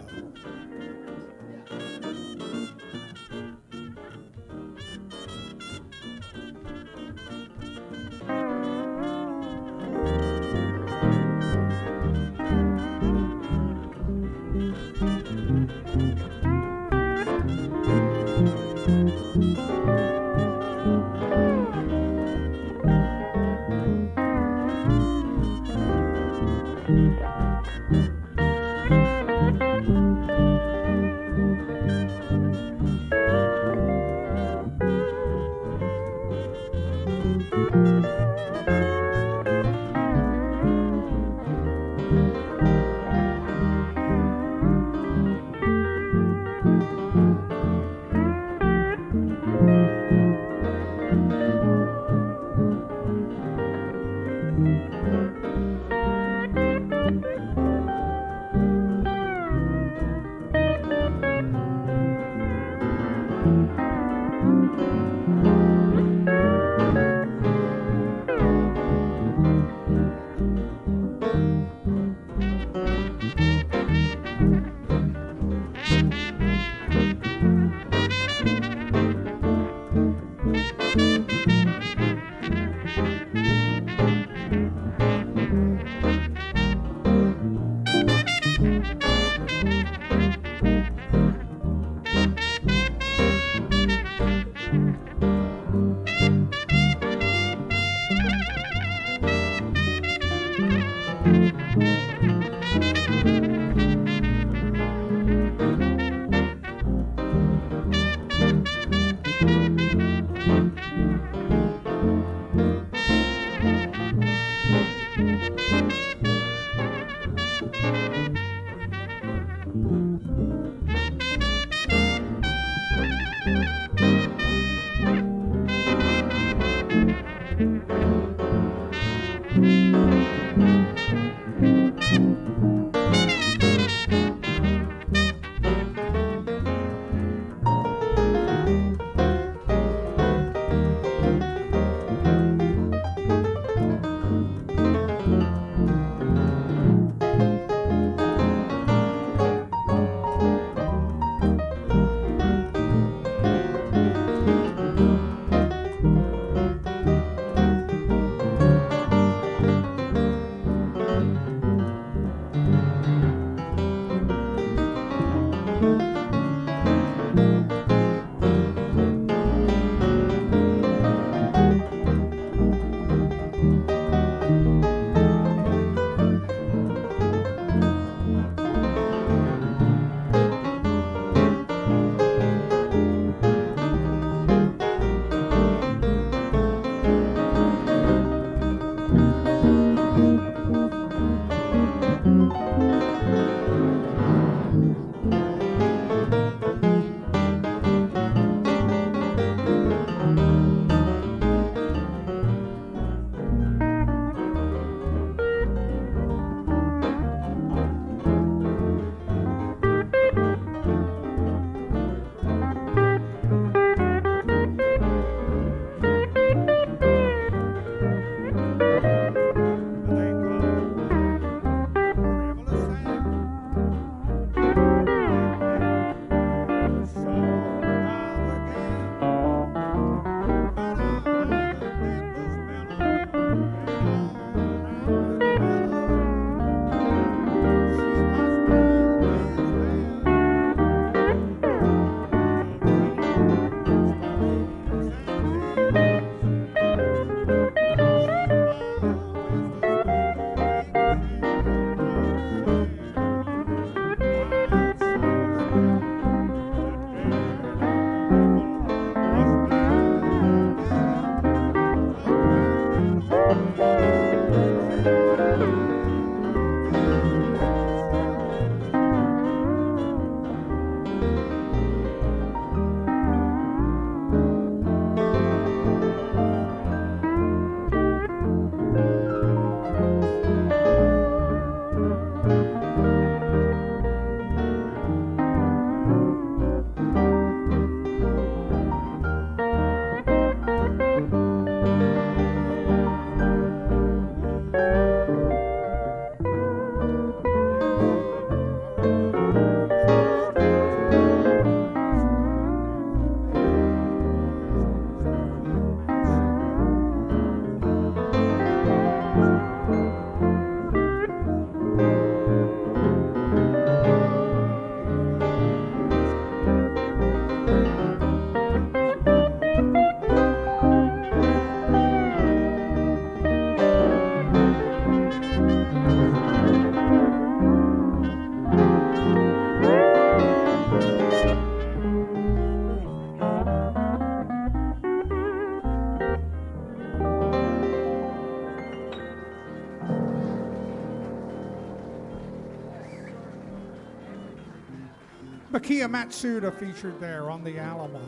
[SPEAKER 11] Makia Matsuda featured there on the Alamo.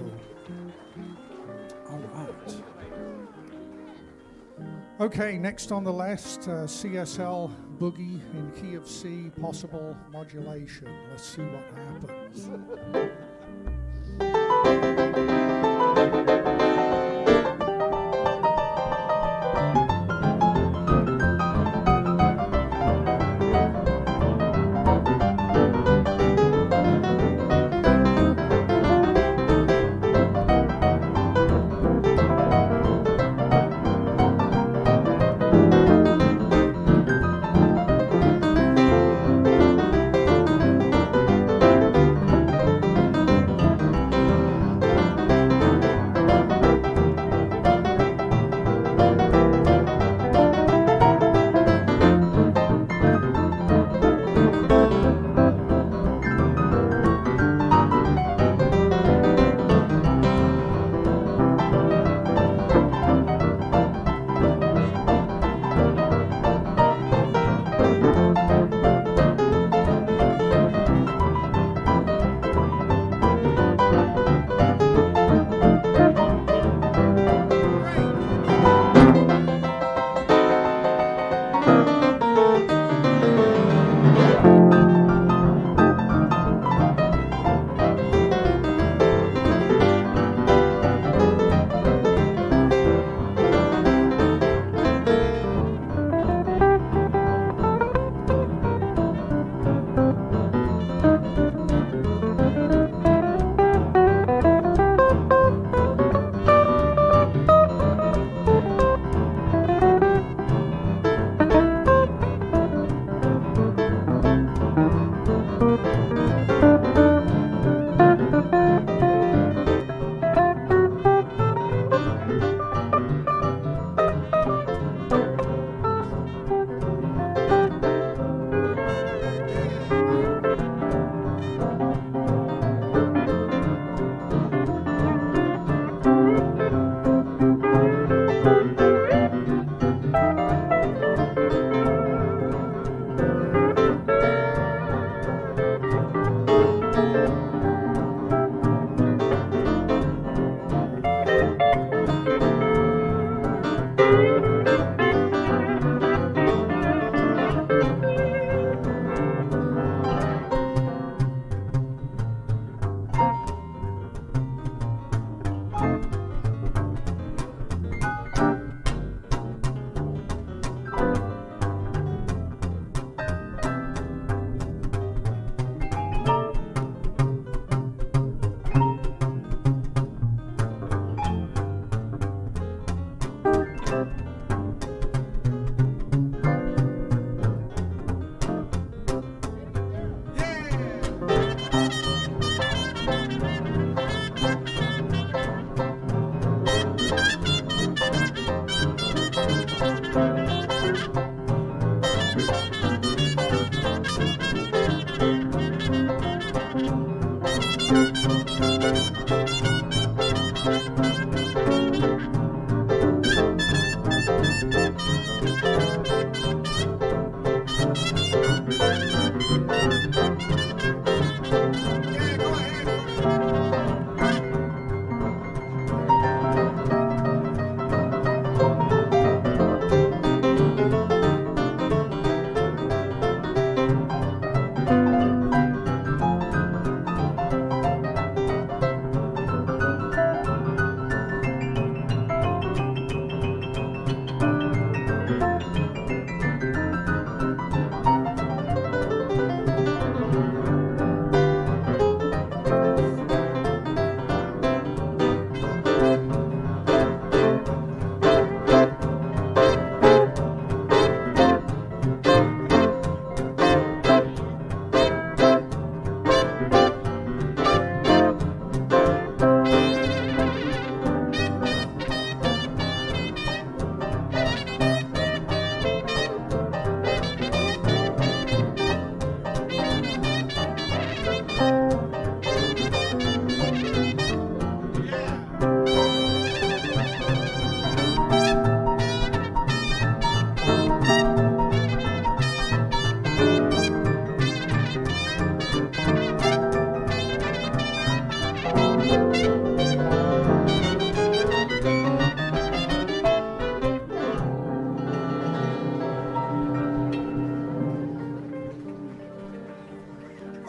[SPEAKER 11] All right. Okay, next on the list, CSL Boogie in key of C, possible modulation. Let's see what happens.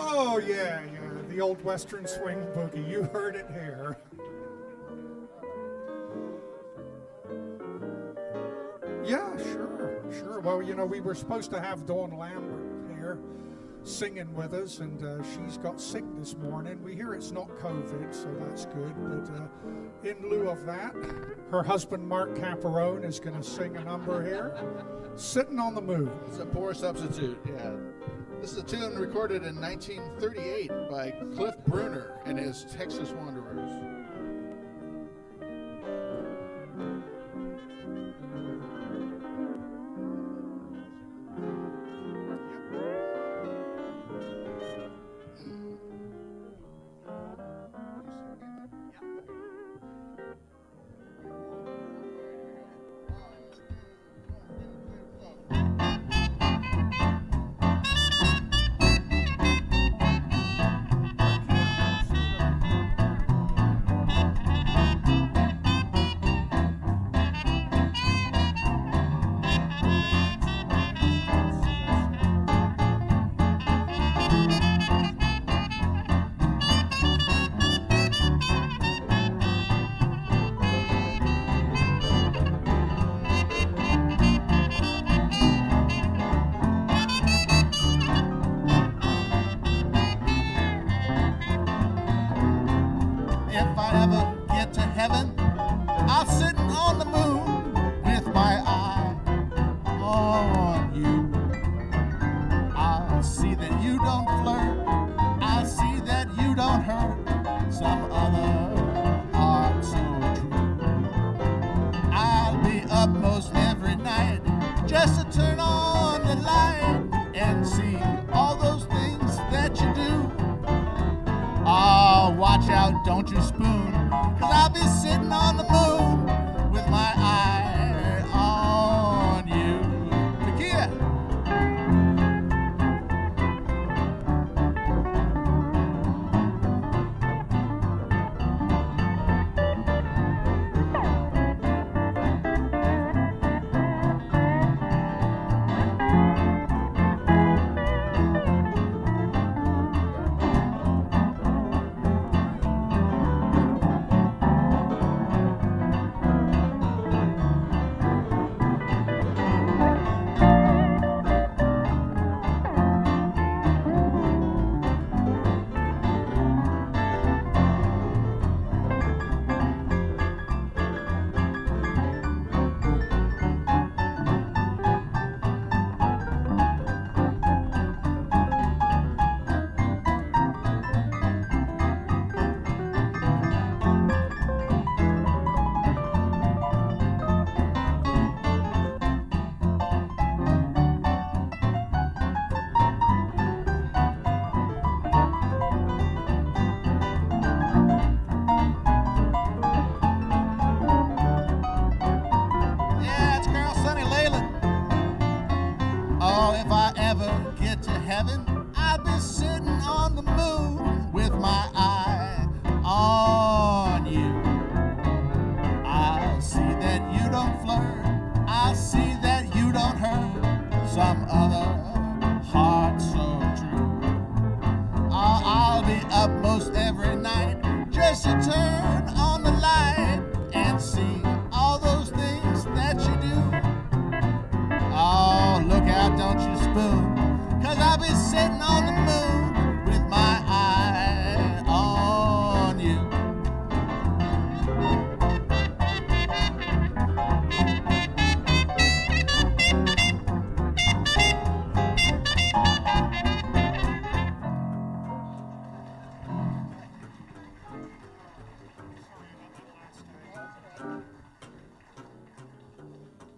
[SPEAKER 11] Oh, yeah, the old Western swing boogie. You heard it here. Yeah, sure. Well, we were supposed to have Dawn Lambert here singing with us, and she's got sick this morning. We hear it's not COVID, so that's good. But in lieu of that, her husband, Mark Caparone, is going to sing a number here, Sitting on the Moon.
[SPEAKER 7] It's a poor substitute, yeah. This is a tune recorded in 1938 by Cliff Bruner and his Texas Wanderers.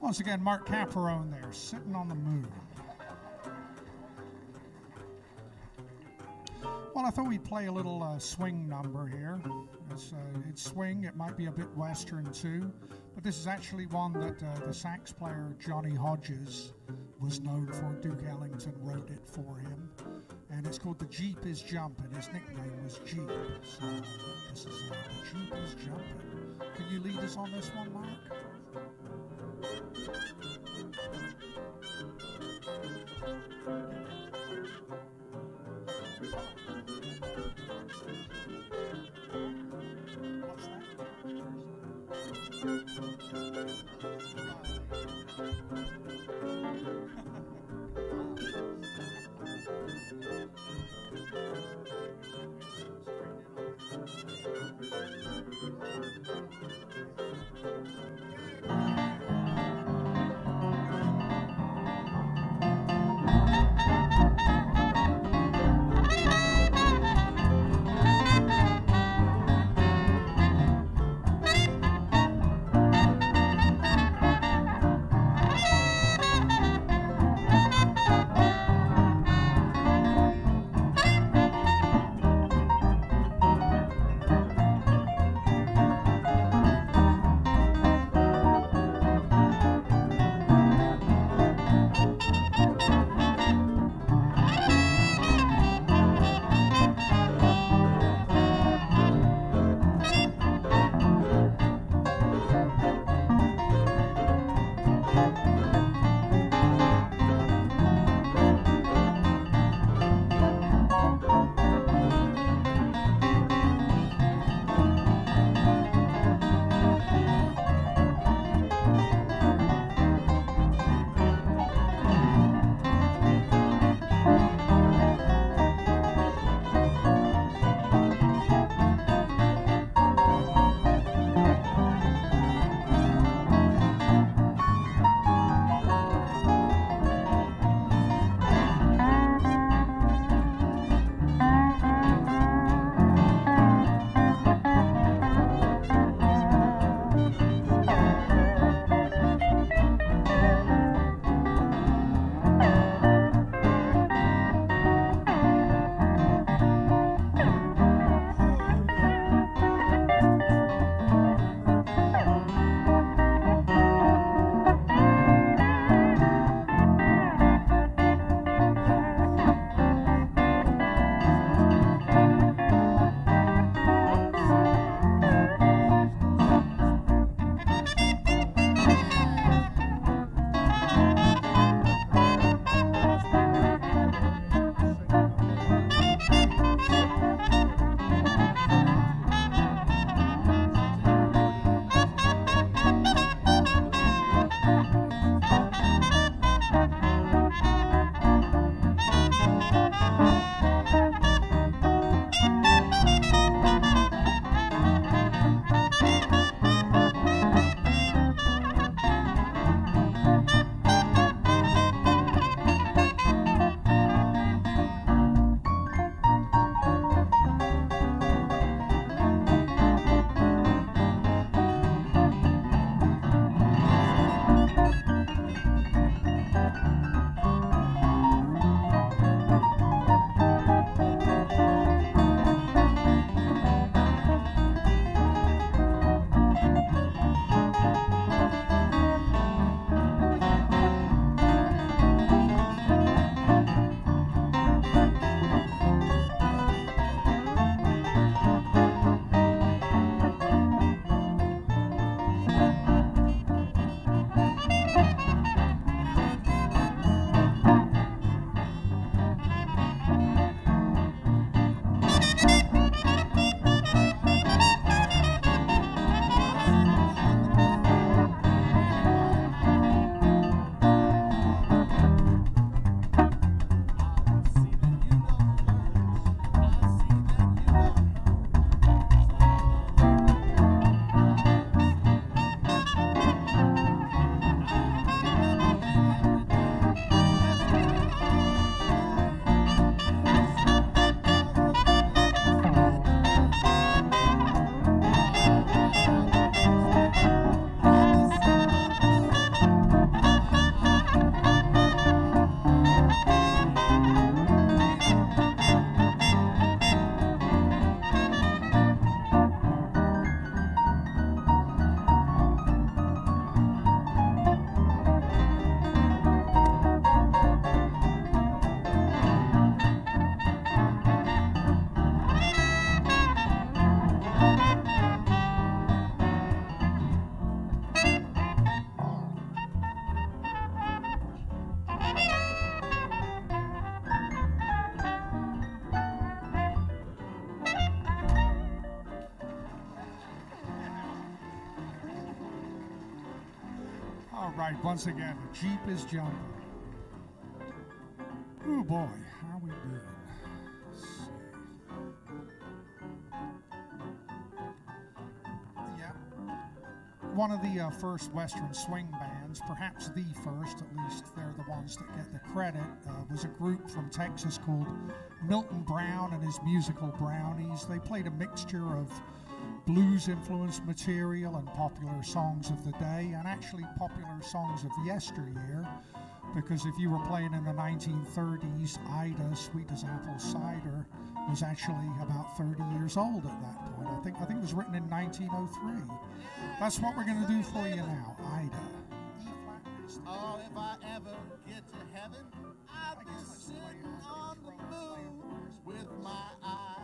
[SPEAKER 11] Once again, Mark Caparone there, Sitting on the Moon. Well, I thought we'd play a little swing number here. It's swing. It might be a bit western too, but this is actually one that the sax player Johnny Hodges was known for. Duke Ellington wrote it for him, and it's called "The Jeep Is Jumpin'." His nickname was Jeep. So this is "The Jeep Is Jumpin'." Can you lead us on this one, Mark?
[SPEAKER 12] All right, once again, the Jeep is jumping. Oh boy, how we doing? Let's see. Yeah. One of the first Western swing bands, perhaps the first, at least they're the ones that get the credit, was a group from Texas called Milton Brown and his Musical Brownies. They played a mixture of blues-influenced material and popular songs of the day, and actually popular songs of yesteryear, because if you were playing in the 1930s, Ida, Sweet as Apple Cider, was actually about 30 years old at that point. I think it was written in 1903. That's what we're going to do for you now, Ida.
[SPEAKER 13] Oh, if I ever get to heaven, I'll be sitting on the moon with my eye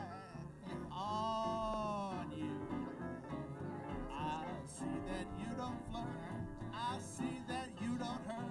[SPEAKER 13] on you. I'll see that you don't flirt. I'll see that you don't hurt.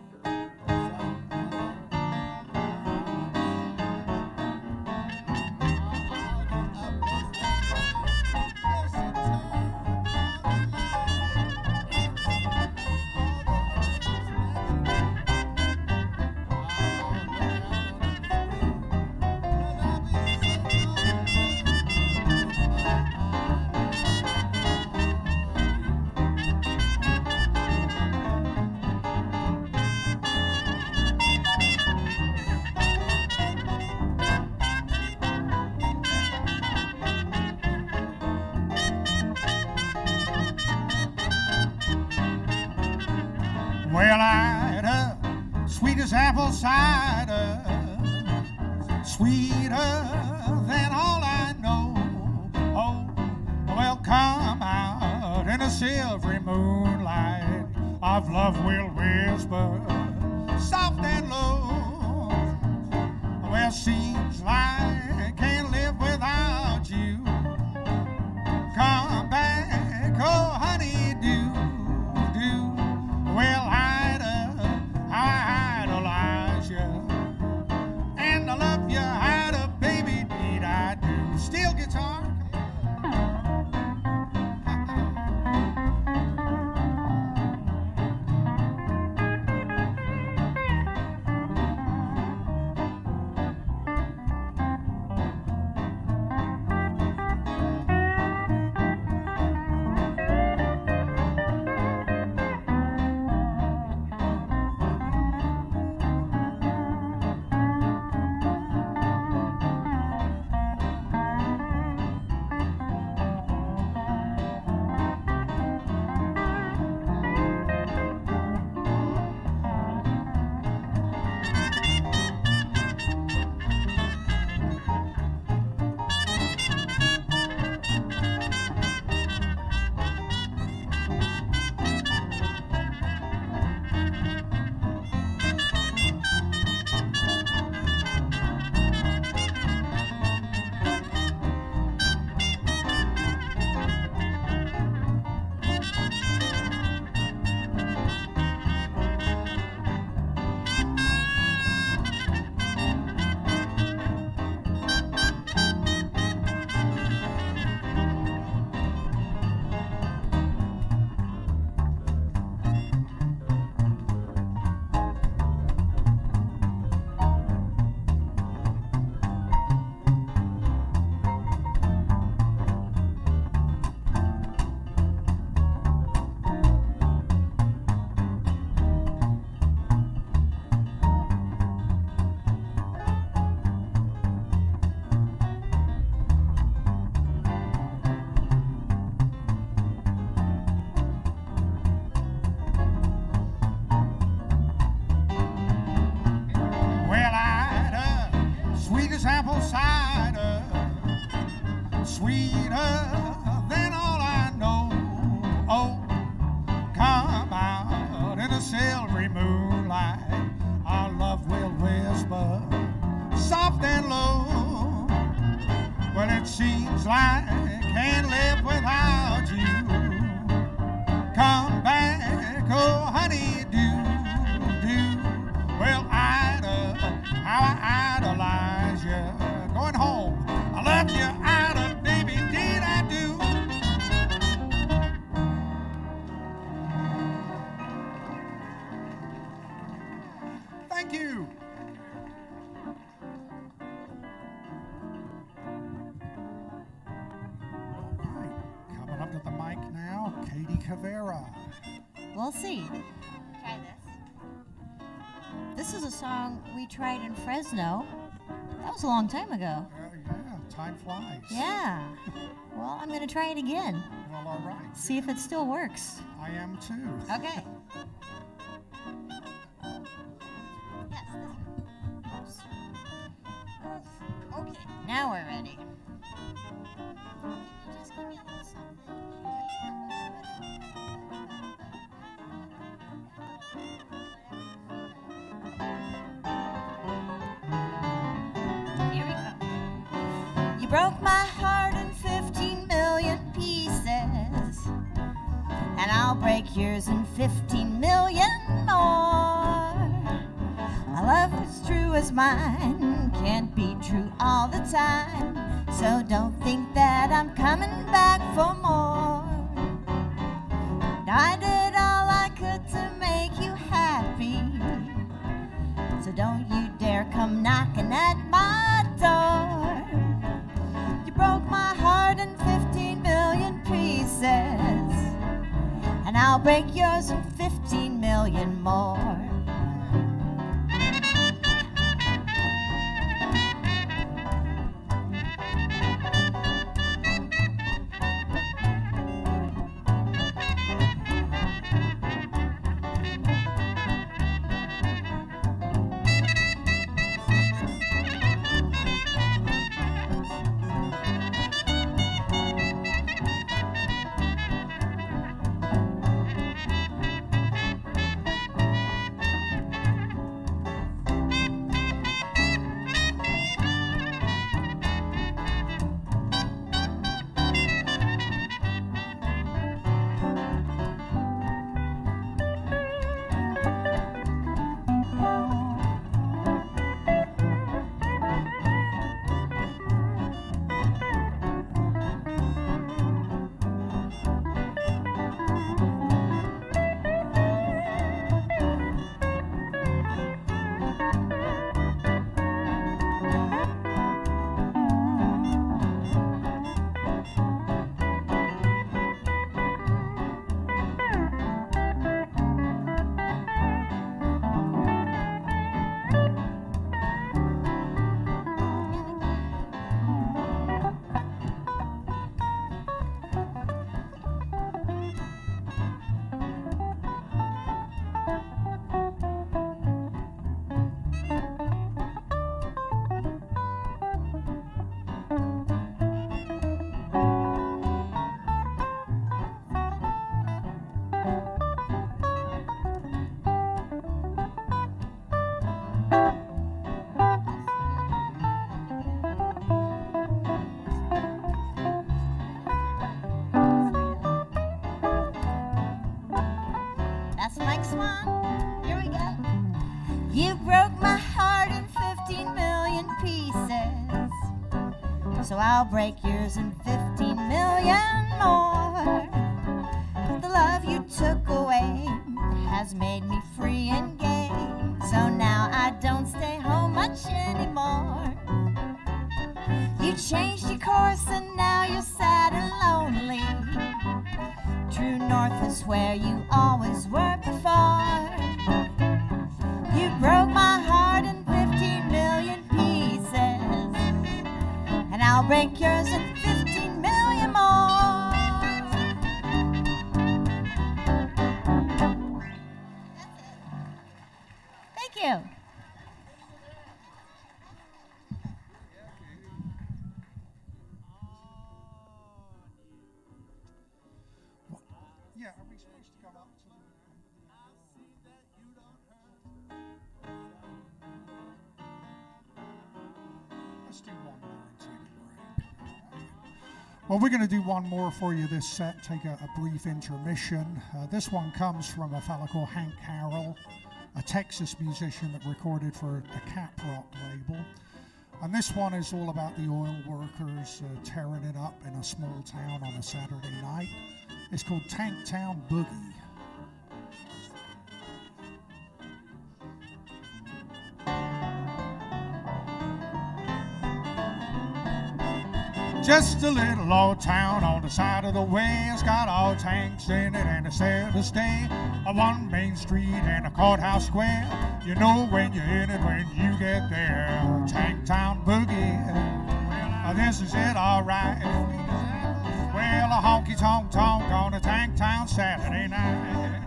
[SPEAKER 12] Well, Ida, sweet as apple cider, sweeter than all I know. Oh, well, come out in a silvery moonlight of love will whisper, soft and low. Well, seems like I can't live without you. Come back, oh honey, do. Well, Ida, I idolize you, and I love you, Ida, baby, did I do. Steel guitar. Apple cider, sweeter than all I know. Oh, come out in a silvery moonlight, our love will whisper, soft and low. Well, it seems like I can't live without you. Come back, oh honey, do. Well, Ida, how I idolize you. Going home, I love you, Ida, baby, did I do. up to the mic now, Katie Cavera.
[SPEAKER 14] We'll see. Try this. This is a song we tried in Fresno. That was a long time ago.
[SPEAKER 12] Yeah, time flies.
[SPEAKER 14] Yeah. Well, I'm going to try it again.
[SPEAKER 12] Well, all right.
[SPEAKER 14] See if it still works.
[SPEAKER 12] I am too.
[SPEAKER 14] Okay. Okay, now we're ready. Can you just give me a little something? Here we go. You broke my heart in 15 million pieces, and I'll break yours in 15 million more. A love as true as mine can't be true all the time, so don't think that I'm coming back for more. I did all I could to make you happy, so don't you dare come knocking at my door. You broke my heart in 15 million pieces, and I'll break yours in 15 million more. So I'll break yours in 15 million more. The love you took away has made me free and gay, so now I don't stay home much anymore. You changed your course and now you're sad and lonely. True north is where you always were before. You broke my heart in 15 million pieces, and I'll break yours in 15 million more. Thank you.
[SPEAKER 12] Yeah, are we supposed to come up to the... Let's do one more and take a break. Well, we're going to do one more for you this set, take a brief intermission. This one comes from a fellow called Hank Carroll, a Texas musician that recorded for the Cap Rock label. And this one is all about the oil workers tearing it up in a small town on a Saturday night. It's called Tank Town Boogie. Just a little old town on the side of the way. It's got all tanks in it and it's there to stay. One main street and a courthouse square. You know when you're in it when you get there. Tank Town Boogie, this is it, all right. Well, a honky-tonk-tonk on a Tank Town Saturday night.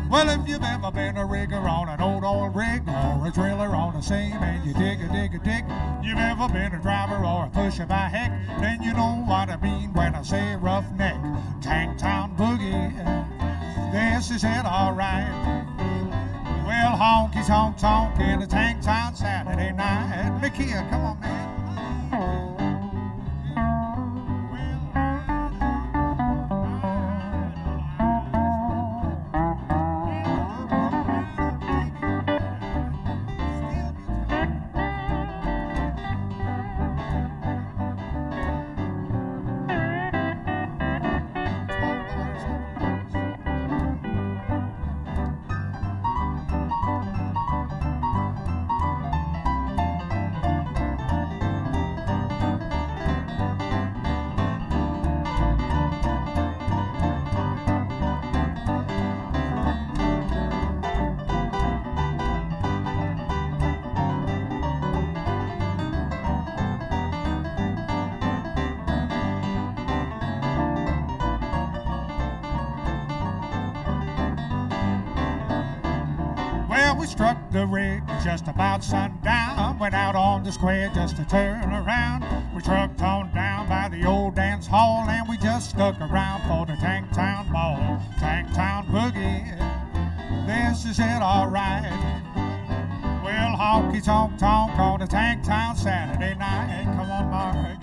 [SPEAKER 12] Well, if you've ever been a rigger on an old oil rig or a driller on the same and you dig, you've ever been a driver or a pusher by heck, then you know what I mean when I say roughneck. Tank Town Boogie, this is it, all right. Well, honky-tonk-tonk in a Tank Town Saturday night. Mikia, come on, man. Struck the rig just about sundown. Went out on the square just to turn around. We trucked on down by the old dance hall and we just stuck around for the Tank Town Ball. Tank Town Boogie, this is it, all right. Well, honky-tonk-tonk on the Tank Town Saturday night. Come on, Mark.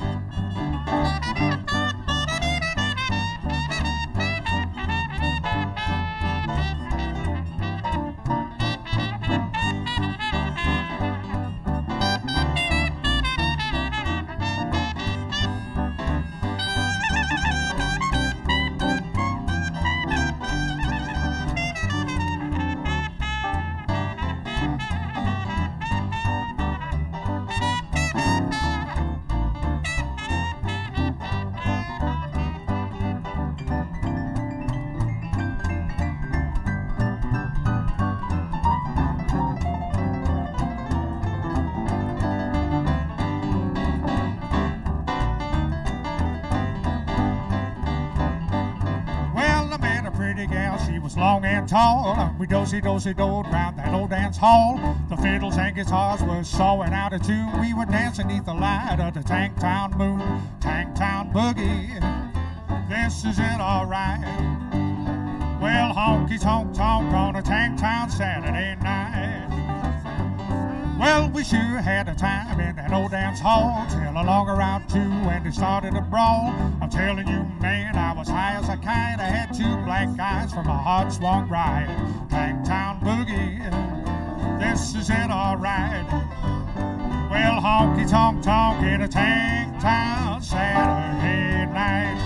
[SPEAKER 12] Long and tall, we do-si-do-si-doed round that old dance hall. The fiddles and guitars were sawing out of tune. We were dancing neath the light of the Tank Town moon. Tank Town Boogie, this is it, all right. Well, honky-tonk-tonk on a Tank Town Saturday night. Well, we sure had a time in that old dance hall till along around 2 when they started a brawl. I'm telling you, man, I was high as a kite. I had 2 black eyes from a hard swung ride. Tank Town Boogie, this is it, all right. Well, honky-tonk-tonk in a Tank Town Saturday night.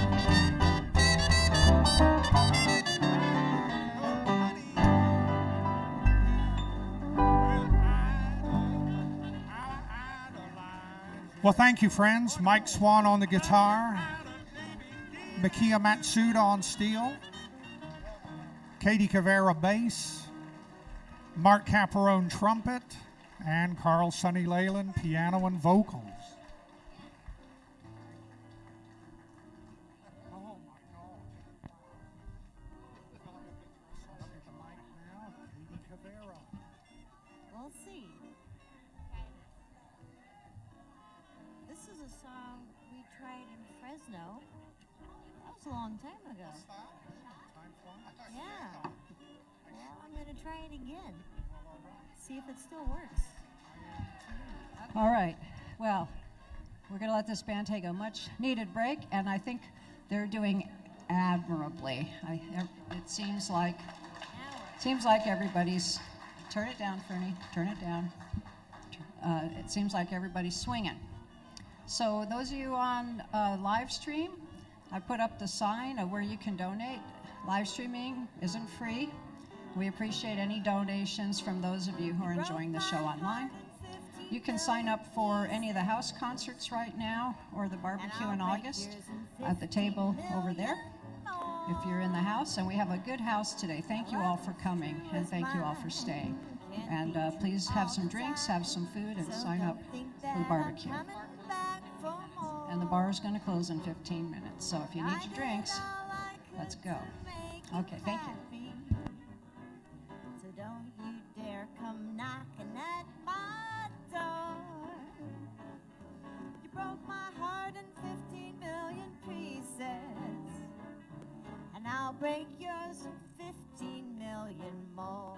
[SPEAKER 12] Well, thank you, friends. Mike Swan on the guitar, Mikia Matsuda on steel, Katie Cavera bass, Mark Caparone trumpet, and Carl Sonny Leyland piano and vocals.
[SPEAKER 14] We'll see. This is a song we tried in Fresno. That was a long time ago. Yeah. Well, I'm going to try it again. See if it still works.
[SPEAKER 4] All right. Well, we're going to let this band take a much-needed break, and I think they're doing admirably. It seems like everybody's... Turn it down, Fernie. Turn it down. It seems like everybody's swinging. So those of you on live stream, I put up the sign of where you can donate. Live streaming isn't free. We appreciate any donations from those of you who are enjoying the show online. You can sign up for any of the house concerts right now or the barbecue in August at the table over there if you're in the house. And we have a good house today. Thank you all for coming, and thank you all for staying. And please have some drinks, have some food, and sign up for the barbecue. And the bar is going to close in 15 minutes. So if you need your drinks, let's go. Okay, thank you.
[SPEAKER 14] So don't you dare come knocking at my door. You broke my heart in 15 million pieces, and I'll break yours in 15 million more.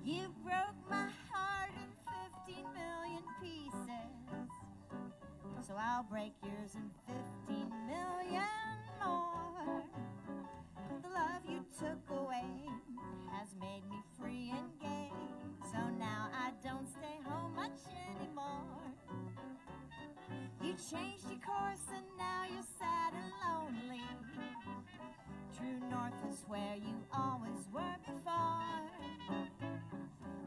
[SPEAKER 14] You broke my heart in 15 million pieces, so I'll break yours in 15 million more. The love you took away has made me free and gay, so now I don't stay home much anymore. You changed your course and now you're sad and lonely. True north is where you always were before.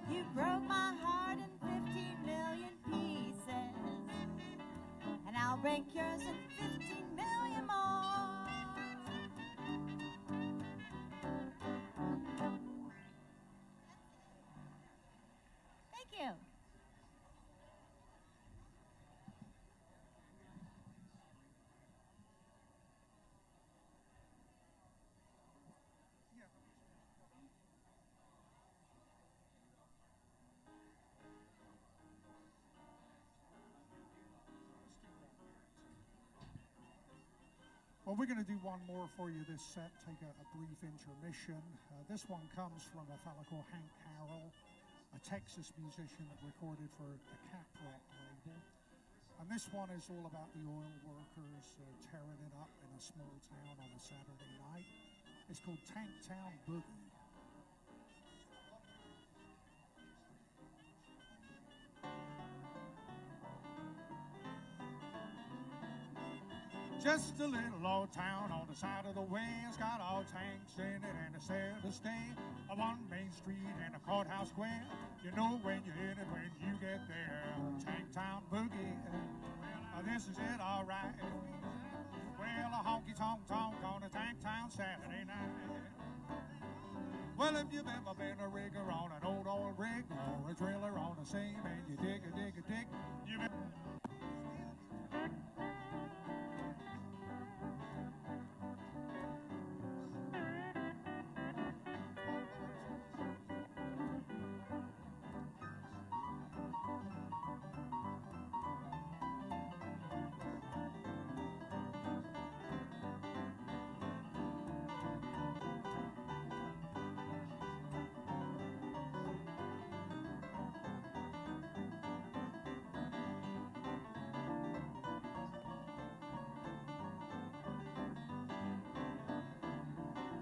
[SPEAKER 14] You broke my heart in 15 million pieces, and I'll break yours in 15 million more. Thank you.
[SPEAKER 11] Well, we're going to do one more for you this set, take a brief intermission. This one comes from a fellow called Hank Harrell, a Texas musician that recorded for the Cat Rock label. And this one is all about the oil workers tearing it up in a small town on a Saturday night. It's called Tank Town Boogie.
[SPEAKER 12] Just a little old town on the side of the way. It's got all tanks in it and it's there to stay. On Main Street and a courthouse square. You know when you're in it when you get there. Tank Town Boogie. This is it, all right. Well, a honky tonk tonk on a Tank Town Saturday night. Well, if you've ever been a rigger on an old oil rig or a driller on a seam and you dig, you've been...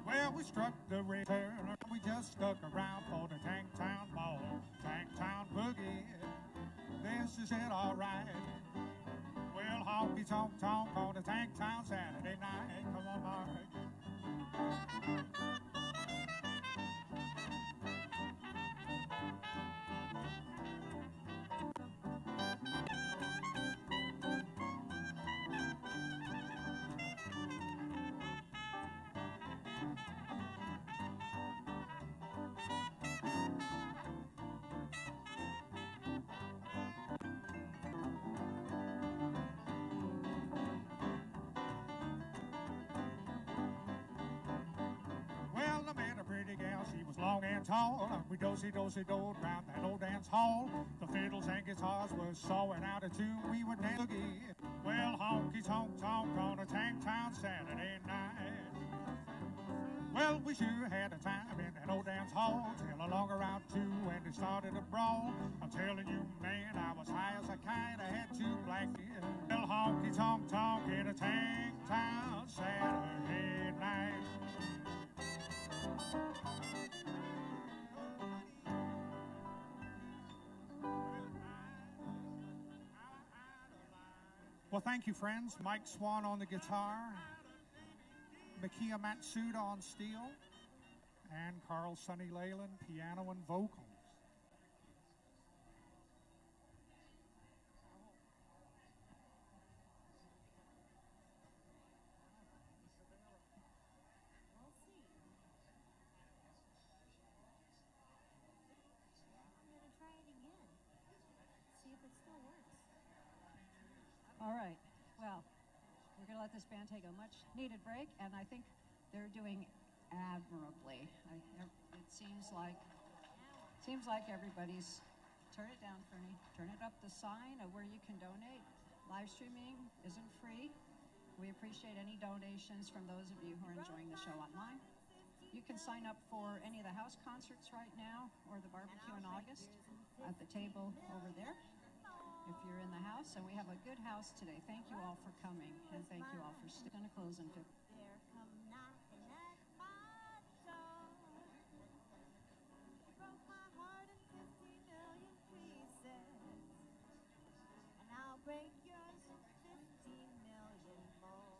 [SPEAKER 12] Well, we struck the return, we just stuck around for the Tank Town Ball, Tank Town Boogie. This is it, all right. Well, honky tonk tonk on the Tank Town Saturday night. Come on, Mark. Well, I met a pretty gal, she was long and tall. We do-si-do-si-doed round that old dance hall. The fiddles and guitars was sawing out a tune. We would dance boogie. Well, honky tonk tonk on a Tank Town Saturday night. Well, we sure had a time in that old dance hall till along around 2 when they started a brawl. I'm telling you, man, I was high as a kite. I had 2 black beers. Well, honky tonk tonk in a Tank Town Saturday night. Well, thank you, friends. Mike Swan on the guitar, Makia Matsuda on steel, and Carl Sonny Leyland, piano and vocals.
[SPEAKER 4] All right. Well, we're going to let this band take a much-needed break, and I think they're doing admirably. It seems like everybody's... Turn it down, Fernie. Turn it up the sign of where you can donate. Live streaming isn't free. We appreciate any donations from those of you who are enjoying the show online. You can sign up for any of the house concerts right now or the barbecue in August at the table over there if you're in the house. And we have a good house today. Thank you all for coming, and thank you all for staying. Going to close in 50.
[SPEAKER 14] Break yours in 50 million more.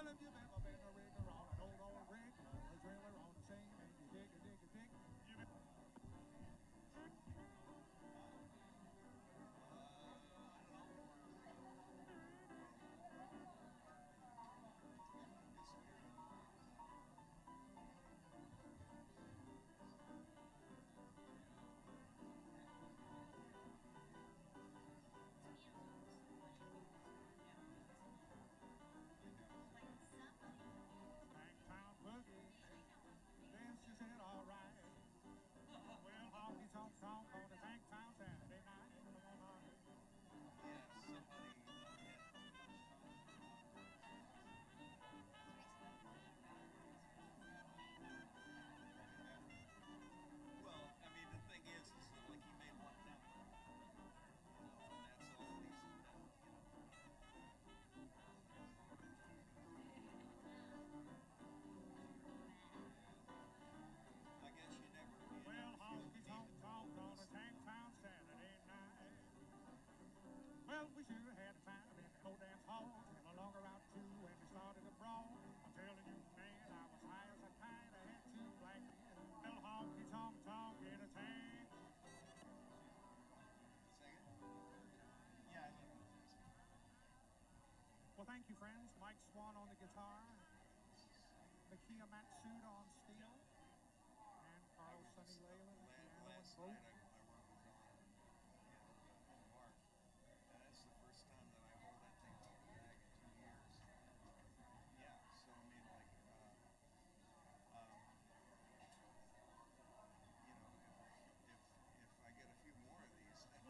[SPEAKER 12] Well, if you've ever been a rigger on an old rig, a driller on the same, and you dig, you've been... Town boogie, this is it all right. Well, honky tonk tonk on the tank town Saturday night. Come on, honey.
[SPEAKER 13] Well, I mean, the thing is that, like, he made one number, and that's all he's done, I guess you never did.
[SPEAKER 12] Well, honky tonk tonk on the tank town Saturday night. Well, we sure had a time in the old dance hall till along around 2 when we started to brawl. I'm telling you, man, I was high as a kite. I had 2 black well, honky tonk tonk in a tank.
[SPEAKER 13] Yeah, I think
[SPEAKER 12] Well, thank you, friends. Mike Swan on the guitar, Makia Matsuda on steel, and Carl Sonny Leyland on piano and
[SPEAKER 13] last
[SPEAKER 12] both.
[SPEAKER 13] night I worked with Mark, and that's the first time that I hold that thing off the bag in 2 years. Yeah, so I mean, like, you know, if I get a few more of these, then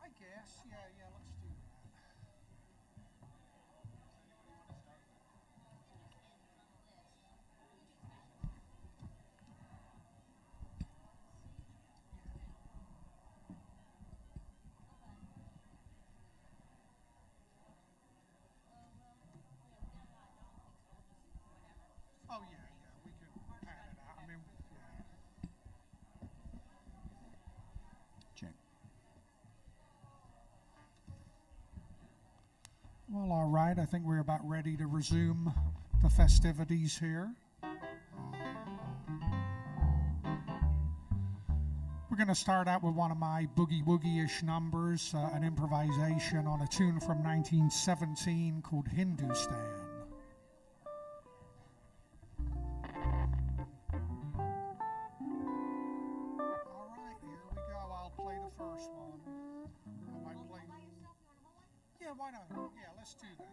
[SPEAKER 12] I guess, yeah, let's do that. Oh, yeah, we can pad it out. I mean, yeah.
[SPEAKER 11] Check. Well, all right. I think we're about ready to resume the festivities here. We're going to start out with one of my boogie-woogie-ish numbers, an improvisation on a tune from 1917 called Hindustan.
[SPEAKER 12] All right, here we go. I'll play the first one. I might play. Yeah, why not? Yeah, let's do that.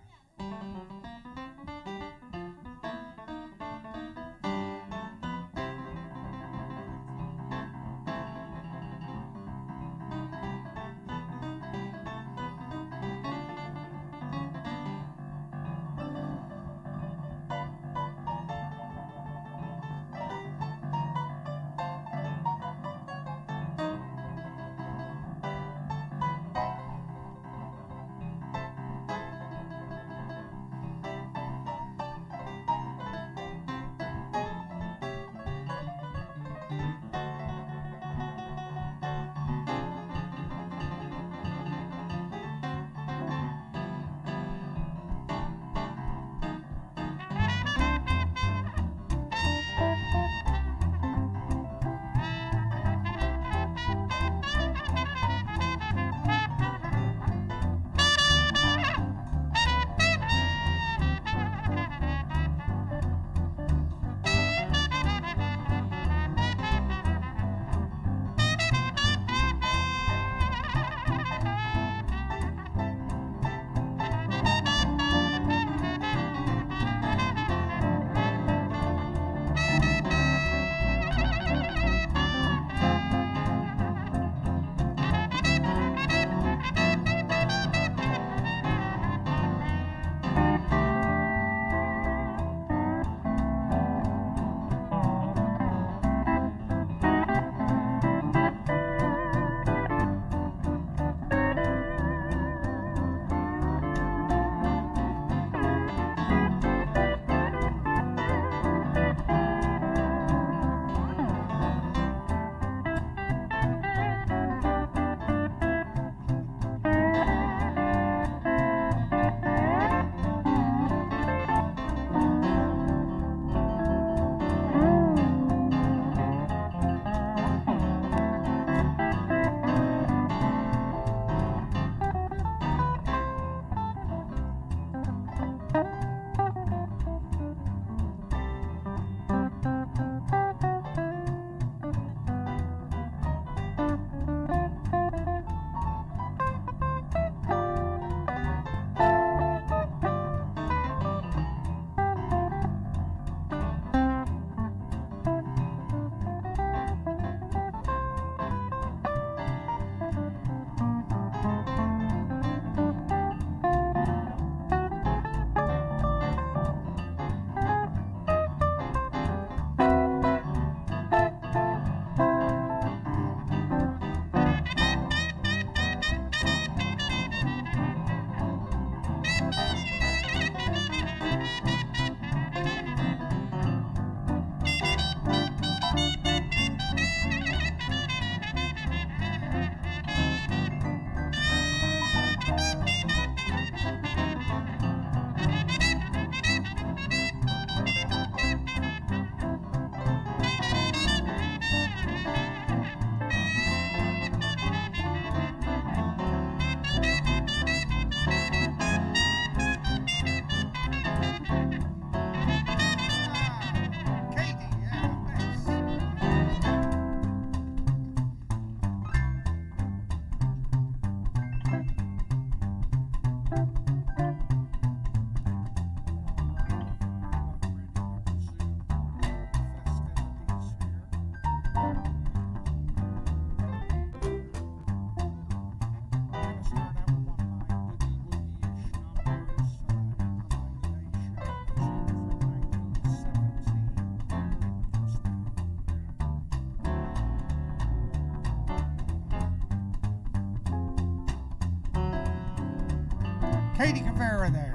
[SPEAKER 12] Katie Cavera there.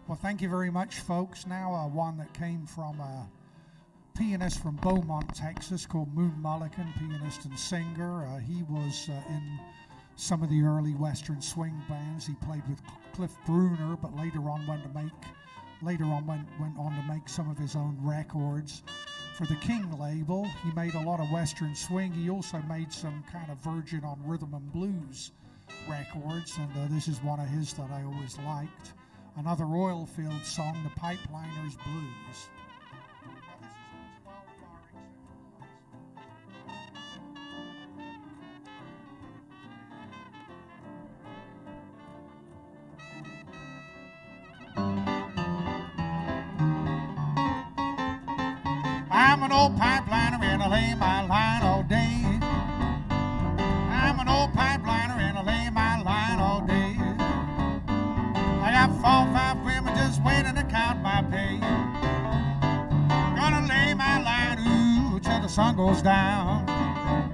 [SPEAKER 12] Well, thank you very much, folks. Now one that came from a pianist from Beaumont, Texas, called Moon Mullican, pianist and singer. He was in some of the early Western swing bands. He played with Cliff Bruner, but later on went on to make some of his own records for the King label. He made a lot of Western swing. He also made some kind of Virgin on rhythm and blues records, and this is one of his that I always liked. Another oil field song, The Pipeliner's Blues. I'm an old pipeliner and I lay my line all day. I'm an old pipeliner and I lay my line all day. I got 4 or 5 women just waiting to count my pay. Gonna lay my line, ooh, till the sun goes down.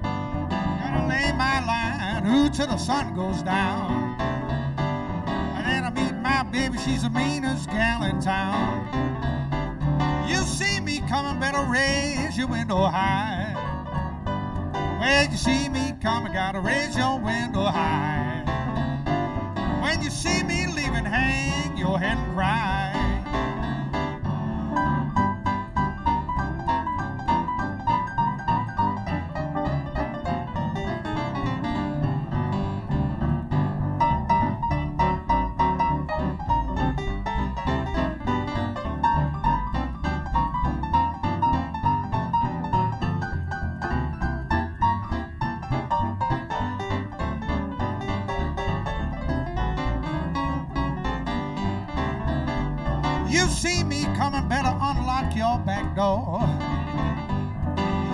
[SPEAKER 12] Gonna lay my line, ooh, till the sun goes down. And then I meet my baby, she's the meanest gal in town. You see me coming, better raise your window high. When you see me coming, gotta raise your window high. When you see me leaving, hang your head and cry. You see me coming, better unlock your back door.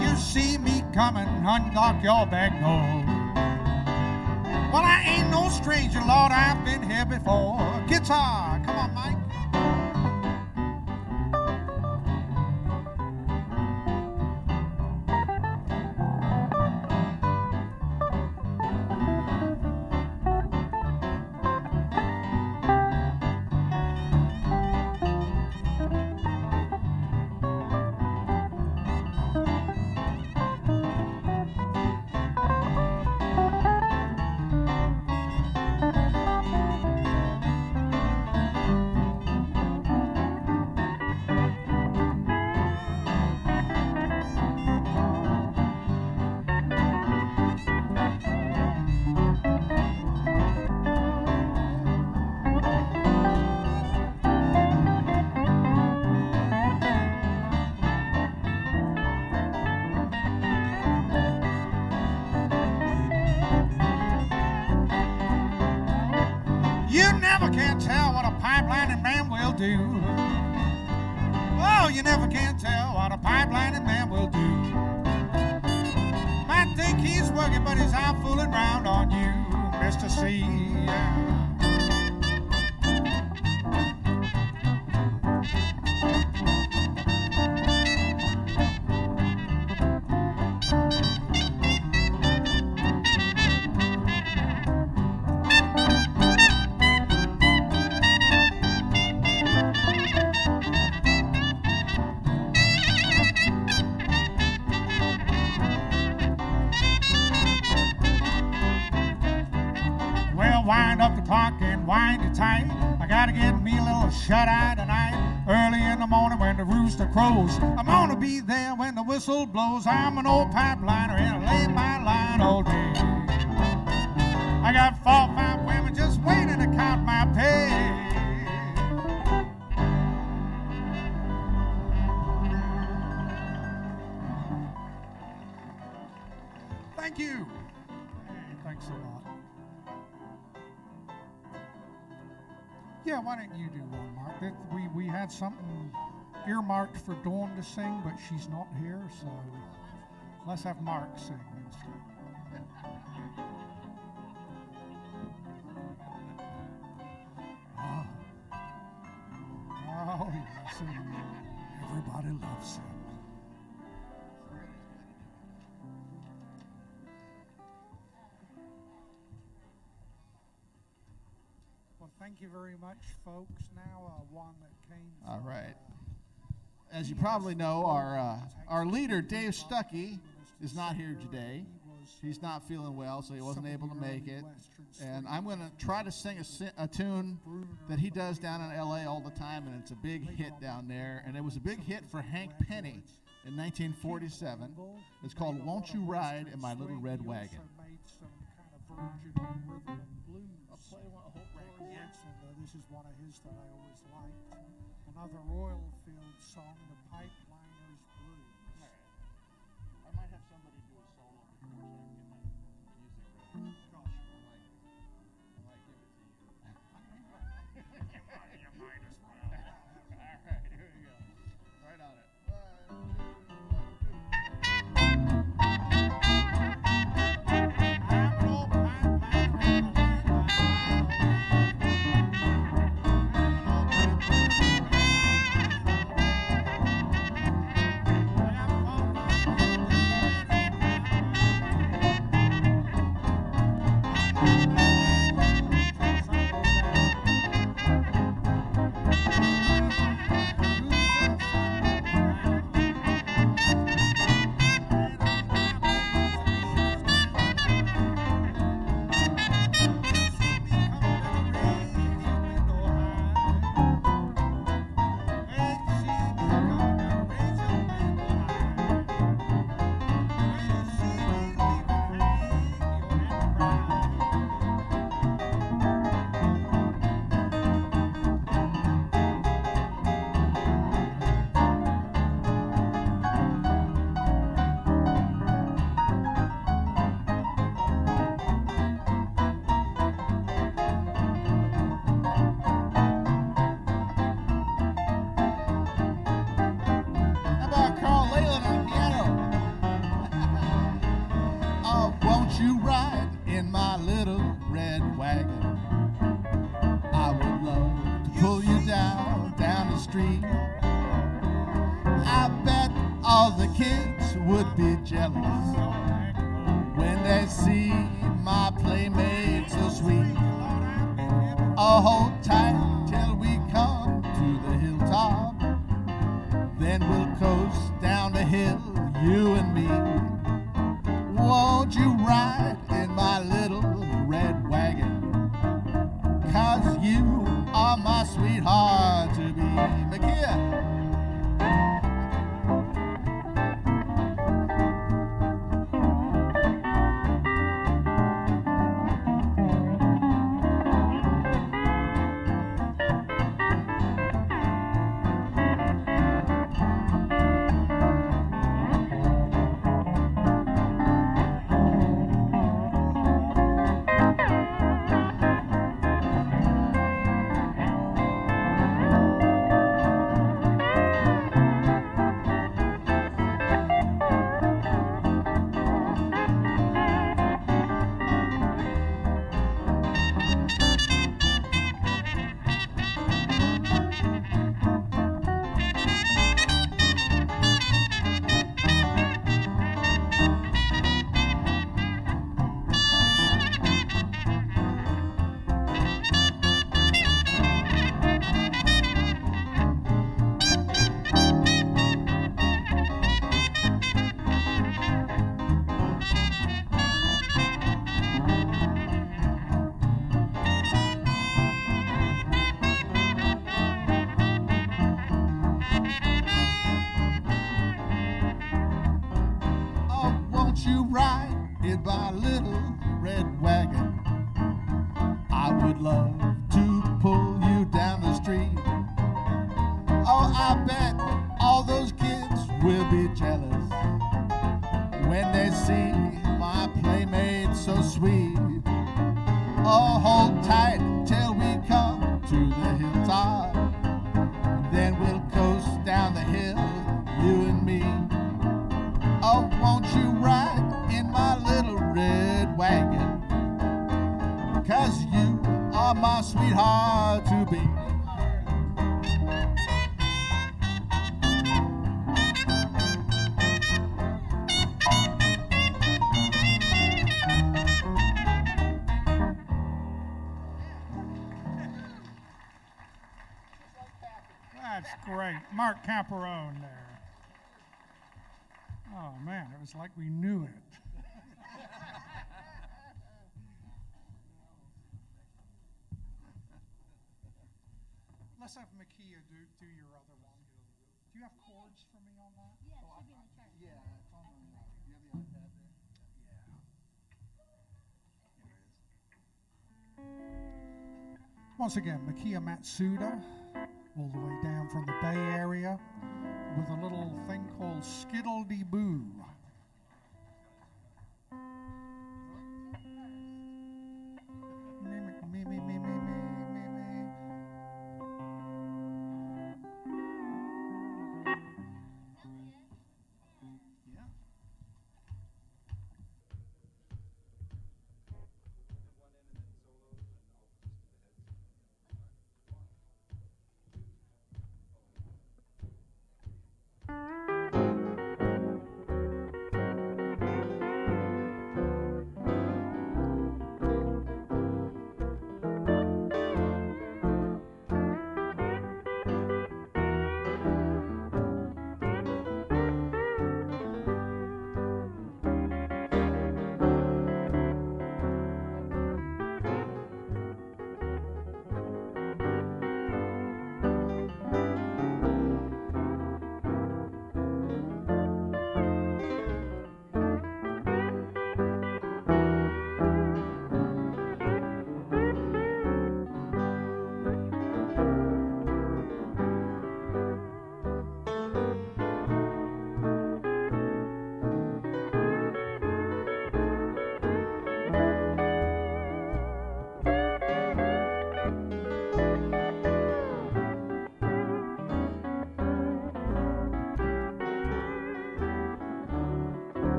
[SPEAKER 12] You see me coming, unlock your back door. Well, I ain't no stranger, Lord, I've been here before. Guitar, come on, Mike. Can't tell what a pipelining man will do. Oh, you never can tell what a pipelining man will do. Might think he's working, but he's out fooling round on you, Mr. C. Wind up the Gotta get me a little shut-eye tonight. Early in the morning when the rooster crows. I'm gonna be there when the whistle blows. I'm an old pipeliner and I lay my line all day. I got 4 or 5 women just waiting to count my pay. Thank you. Hey, thanks a lot. Yeah, why don't you do one, Mark? We had something earmarked for Dawn to sing, but she's not here, so let's have Mark sing instead. Oh, yes, everybody loves him. Thank you very much, folks. Now, one that came.
[SPEAKER 7] All right. As you probably know, our leader, Dave Stuckey, is not here today. He's not feeling well, so he wasn't able to make it. And I'm going to try to sing a tune that he does down in L.A. all the time, and it's a big hit down there. And it was a big hit for Hank Penny in 1947. It's called "Won't You Ride in My Little Red Wagon."
[SPEAKER 12] This is one of his that I always liked. Another Royal Field song, The Pipeliner's Blues.
[SPEAKER 7] All right. I might have somebody do a solo before so I can get my music ready.
[SPEAKER 12] Gosh,
[SPEAKER 7] I might give it to you.
[SPEAKER 12] you might as well.
[SPEAKER 7] All right, here we go. Right on it. 'cause you are my sweetheart to be. McKeon.
[SPEAKER 13] my little red wagon. I would love to pull you down the street. Oh, I bet all those kids will be jealous when they see my playmate so sweet. Oh, hold tight till we come to the hilltop. Then we'll coast down the hill, you and me. Oh, won't you ride in my little red wagon? 'Cause you are my sweetheart to be.
[SPEAKER 11] That's great. Mark Caparone there. Oh, man, it was like we knew it. Let's have Makia do your other one. Do you have chords for me on that?
[SPEAKER 10] Yeah, it should be in the chart.
[SPEAKER 13] Yeah, it's on the, do you have the iPad there?
[SPEAKER 11] Once again, Makia Matsuda, all the way down from the Bay Area, with a little thing called Skittle-dee-Boo.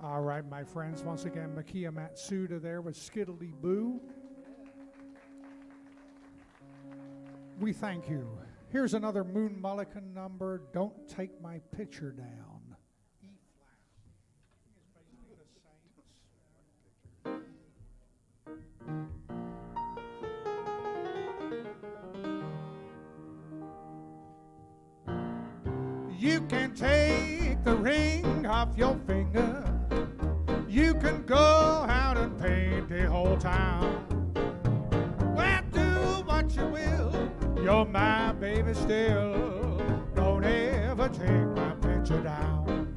[SPEAKER 11] All right, my friends, once again, Makia Matsuda there with Skiddly Boo. We thank you. Here's another Moon Mullican number, Don't Take My Picture Down. E-flat. It's basically the same.
[SPEAKER 12] You can take the ring off your finger. You can go out and paint the whole town. Well, do what you will. You're my baby still. Don't ever take my picture down.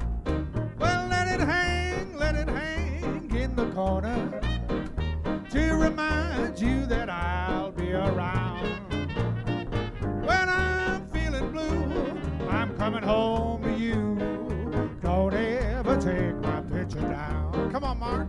[SPEAKER 12] Well, let it hang in the corner to remind you that I'll be around. When I'm feeling blue, I'm coming home to you. Don't ever take my picture down. Come on, Mark.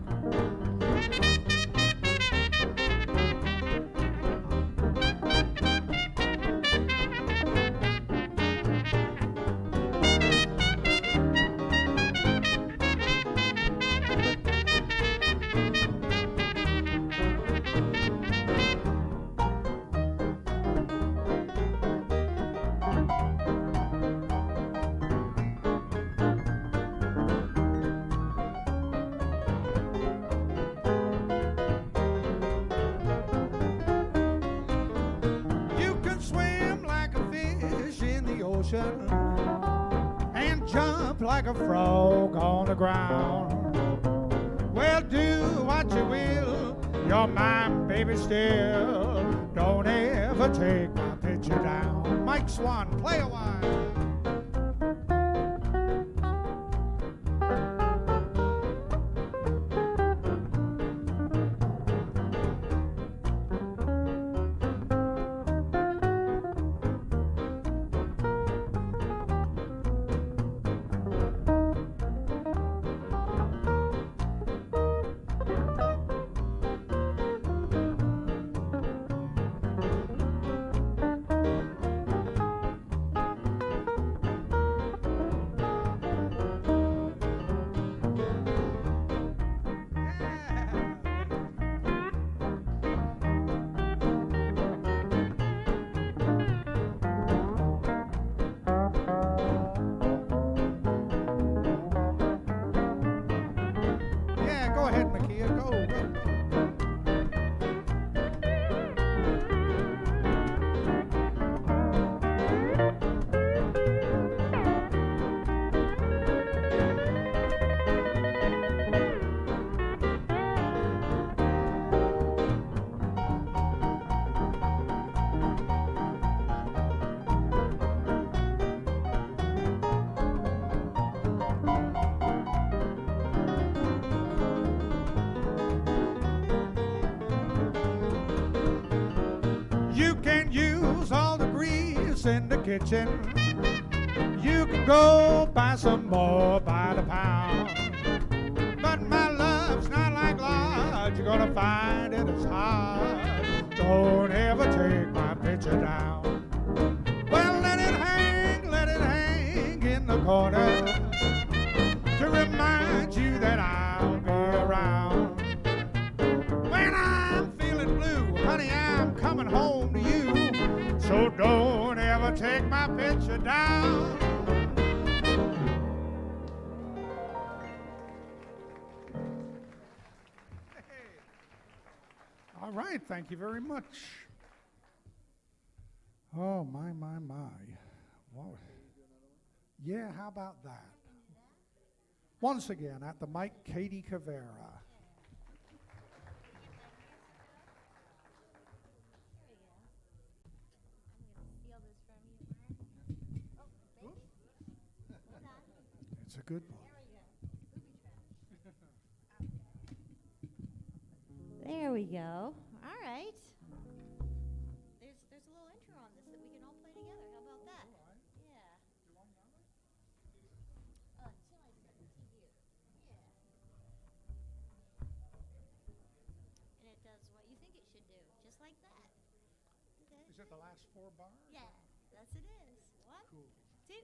[SPEAKER 12] And jump like a frog on the ground. Well, do what you will, you're my baby still. Don't ever take my picture down. Mike Swan, play a while. In the kitchen, you can go buy some more by the pound. But my love's not like lodge, you're gonna find it is hard. Don't ever take my picture down. Well, let it hang in the corner to remind you that I'll be around. When I'm feeling blue, honey, I'm coming home to you. So don't ever take my picture down.
[SPEAKER 11] Hey. All right, thank you very much. Oh, my. Whoa. Yeah, how about that? Once again, at the mic, Katie Cavera. It's a good one.
[SPEAKER 10] There we go. All right. There's a little intro on this that we can all play together. How about that? Yeah. Until I set this here. Yeah. And it does what you think it should do, just like that. Okay.
[SPEAKER 11] Is it the last 4 bars?
[SPEAKER 10] Yeah, yes it is. 1,
[SPEAKER 11] Cool.
[SPEAKER 10] 2,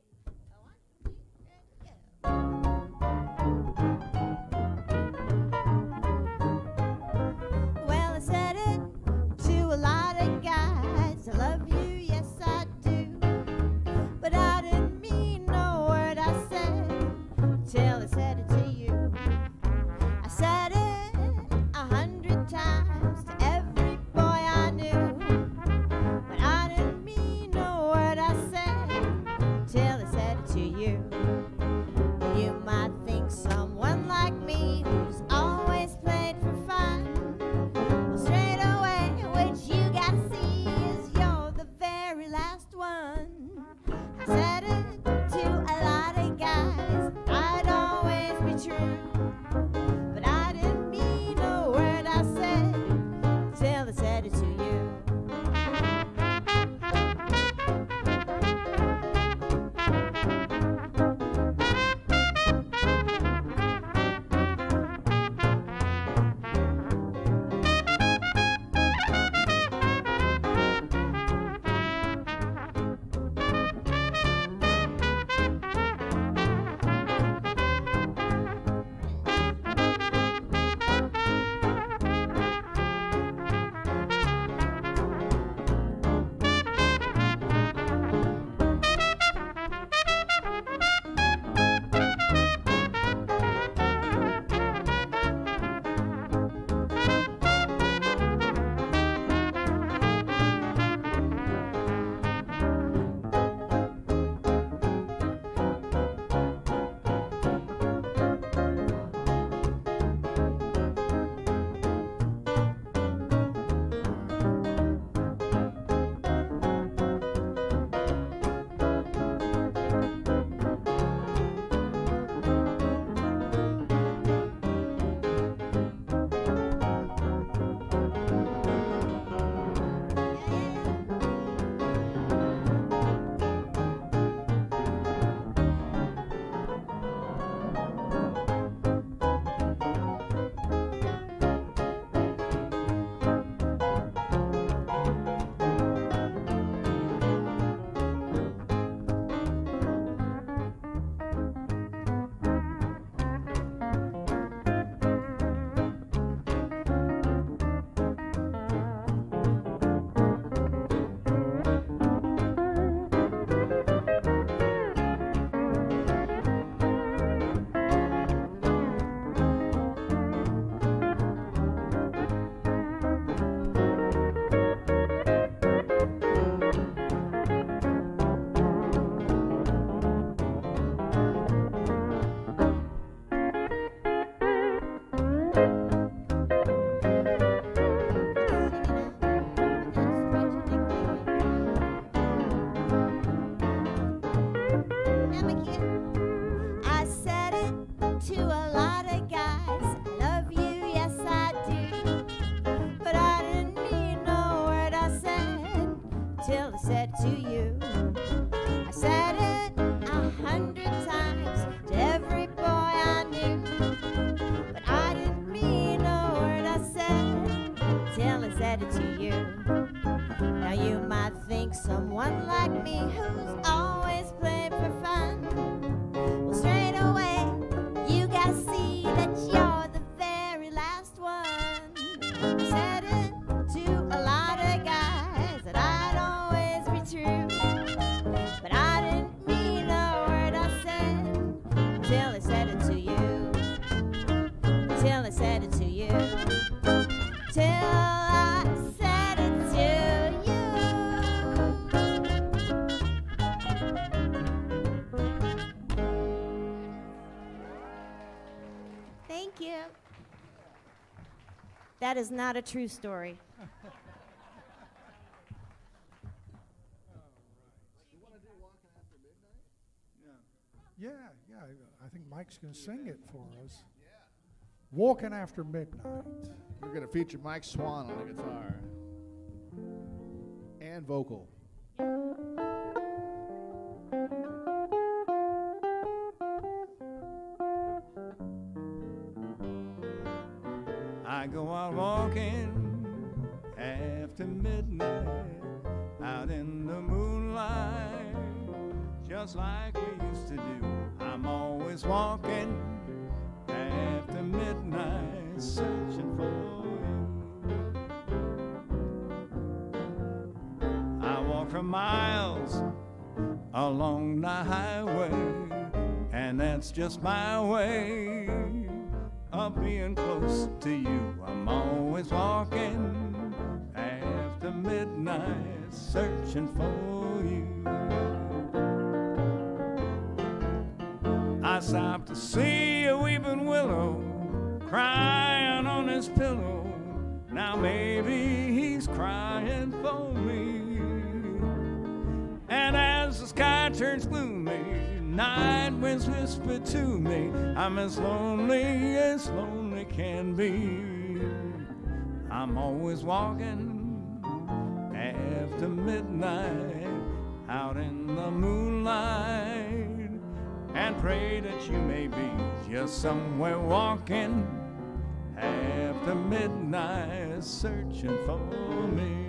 [SPEAKER 10] 1, 2, and go.
[SPEAKER 14] said it to you. Now you might think someone like me who's always played for fun. Well, straight away, you gotta see that you're the very last one. I said it to a lot of guys that I'd always be true, but I didn't mean a word I said till I said it to you. Till I said it to you. Till I said it to you. Thank you. That is not a true story.
[SPEAKER 11] Yeah, I think Mike's going to sing it for us. Walking After Midnight.
[SPEAKER 7] We're going to feature Mike Swan on the guitar and vocal.
[SPEAKER 15] I go out walking after midnight, out in the moonlight, just like we used to do. I'm always walking after midnight, searching for you. I walk for miles along the highway, and that's just my way of being close to you. I'm always walking after midnight, searching for you. I stopped to see a weeping willow crying on his pillow. Now maybe he's crying for me. And as the sky turns gloomy, night winds whisper to me, I'm as lonely can be. I'm always walking after midnight, out in the moonlight, and pray that you may be just somewhere walking after midnight, searching for me.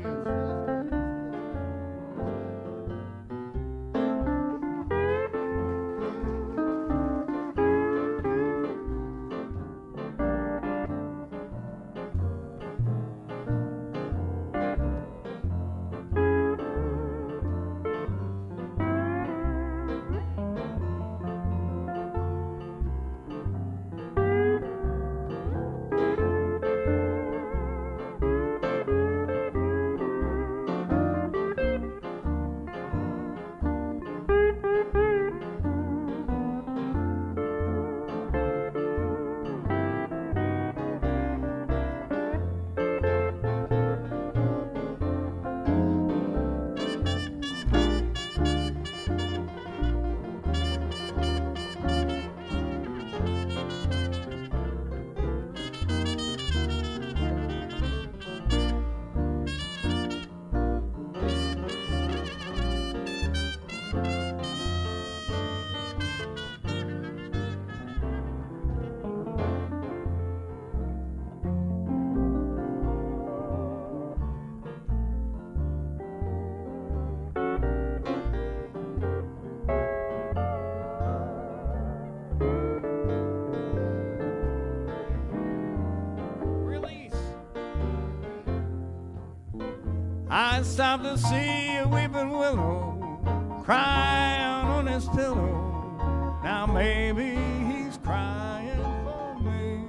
[SPEAKER 15] I stopped to see a weeping willow crying on his pillow. Now maybe he's crying for me.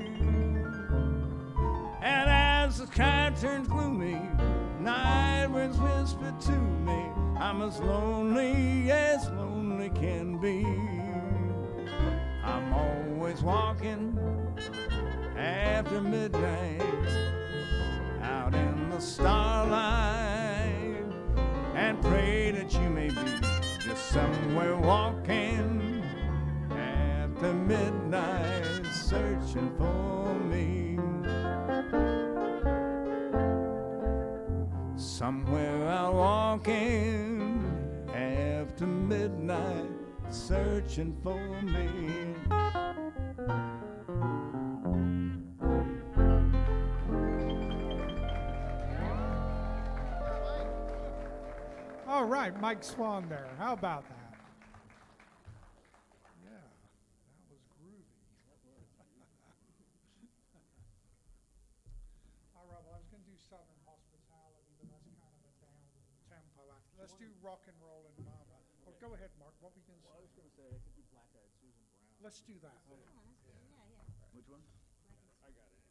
[SPEAKER 15] And as the sky turns gloomy, night winds whisper to me, I'm as lonely can be. I'm always walking after midnight, out in the starlight, and pray that you may be just somewhere walking after midnight, searching for me. Somewhere out walking after midnight, searching for me.
[SPEAKER 11] right, Mike Swan there. How about that? Yeah, that was groovy. All right, well, I was going to do Southern Hospitality, but that's kind of a down tempo. Let's do Rock and Roll and Mama. Oh, go ahead, Mark. What we can say?
[SPEAKER 16] I was going to say I could do Black Eyed Susan Brown.
[SPEAKER 11] Let's do that.
[SPEAKER 16] Which one? I got it.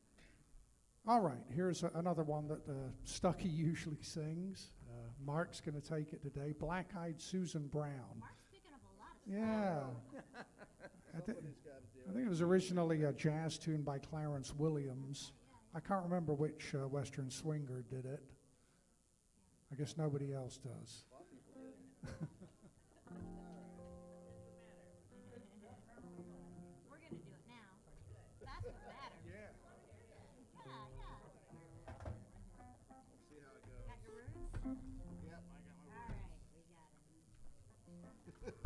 [SPEAKER 11] All right, here's another one that Stuckey usually sings. Mark's going to take it today. Black Eyed Susan Brown.
[SPEAKER 10] Mark's picking up a lot of
[SPEAKER 11] Yeah. I think it was originally a jazz tune by Clarence Williams. I can't remember which Western swinger did it. I guess nobody else does.
[SPEAKER 10] We're going to do it now. That's what matters. Yeah.
[SPEAKER 7] See how it goes.
[SPEAKER 10] Got your roots?
[SPEAKER 7] Yep, I got my
[SPEAKER 10] All right, we got it.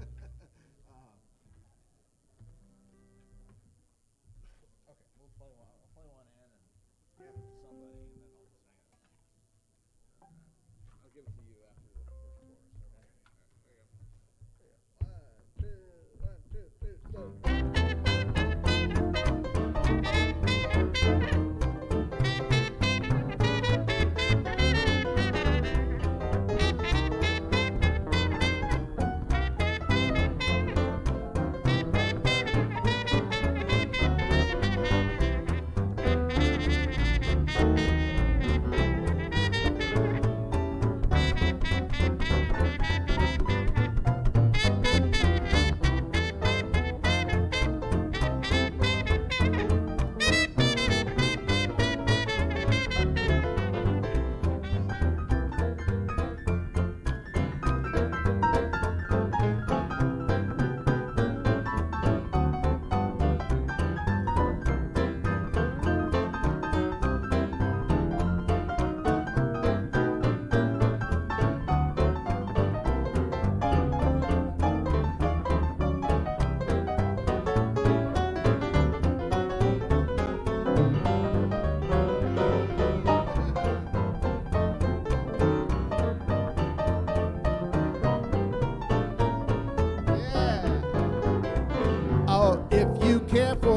[SPEAKER 16] Okay, we'll play one. I'll play one and somebody, and then I'll sing it. I'll give it to you after the first chorus. Okay. One, two, go.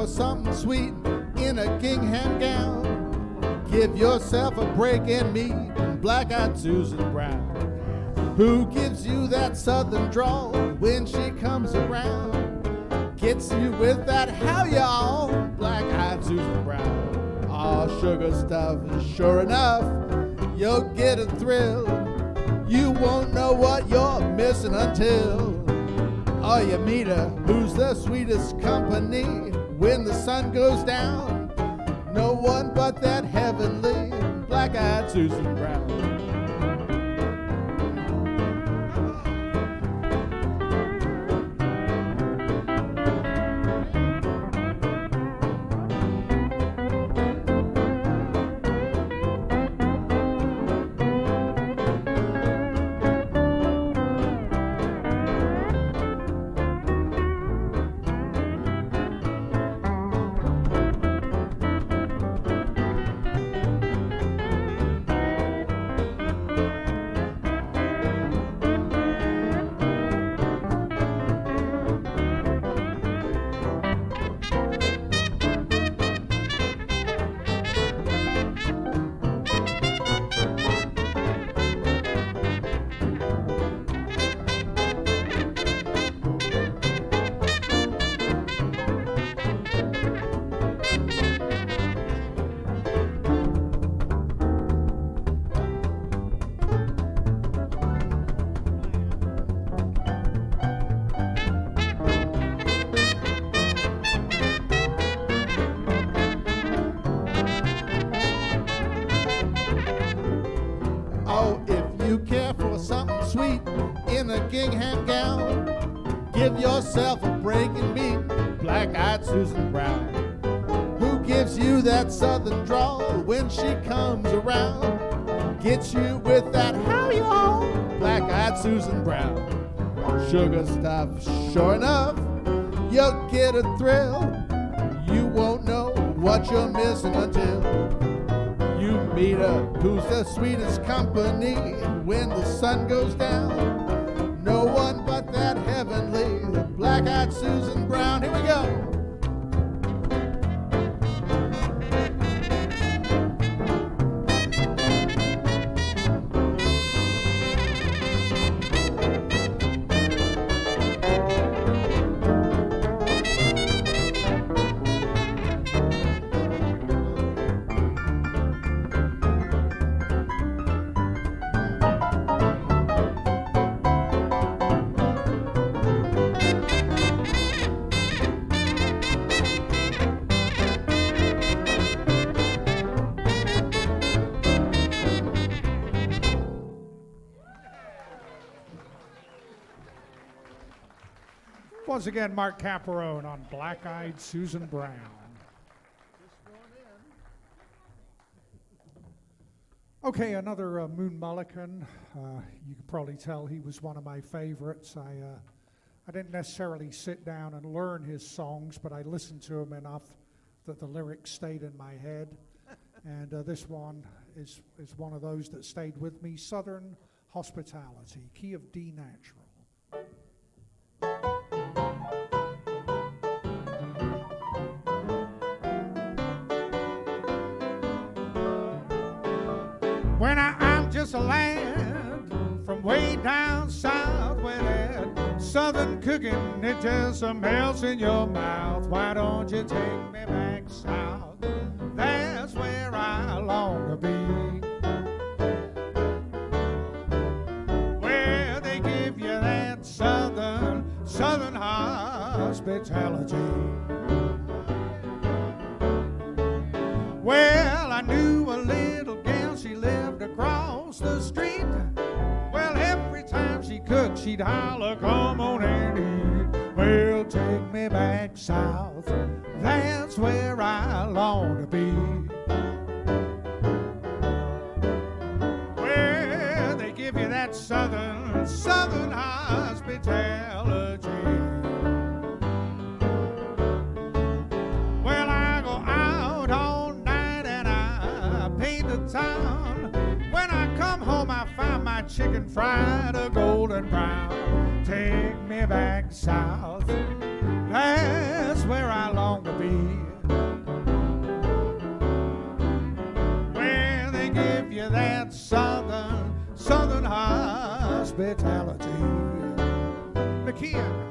[SPEAKER 13] Something sweet in a gingham gown. Give yourself a break and meet Black-Eyed Susan Brown, who gives you that southern drawl when she comes around. Gets you with that how y'all, Black-Eyed Susan Brown. Aw, sugar stuff, sure enough, you'll get a thrill. You won't know what you're missing until you meet her, who's the sweetest company. When the sun goes down, no one but that heavenly Black-Eyed Susan Brown. Gingham gown, give yourself a break and meet Black-Eyed Susan Brown, who gives you that southern drawl when she comes around. Gets you with that how you all, Black-Eyed Susan Brown. Sugar stuff, sure enough, you'll get a thrill. You won't know what you're missing until you Meet up who's the sweetest company when the sun goes down. No one but that heavenly black-eyed Susan Brown. Here we go.
[SPEAKER 11] Once again, Mark Caparone on Black-Eyed Susan Brown. Okay, another Moon Mullican. You can probably tell he was one of my favorites. I didn't necessarily sit down and learn his songs, but I listened to them enough that the lyrics stayed in my head. And this one is one of those that stayed with me. Southern Hospitality, key of D natural.
[SPEAKER 12] When I'm just a lad from way down south, where that southern cooking, it just melts in your mouth. Why don't you take me back south? That's where I long to be. Where they give you that southern hospitality. Well, I knew a little gal, she lived across the street. Well, every time she cooked, she'd holler, come on and eat. Well, take me back south, that's where I long to be. Where they give you that southern hospitality. Well, I go out all night and I paint the town. When I come home, I find my chicken fried a golden brown. Take me back south, that's where I long to be. Where they give you that southern hospitality. McKeon.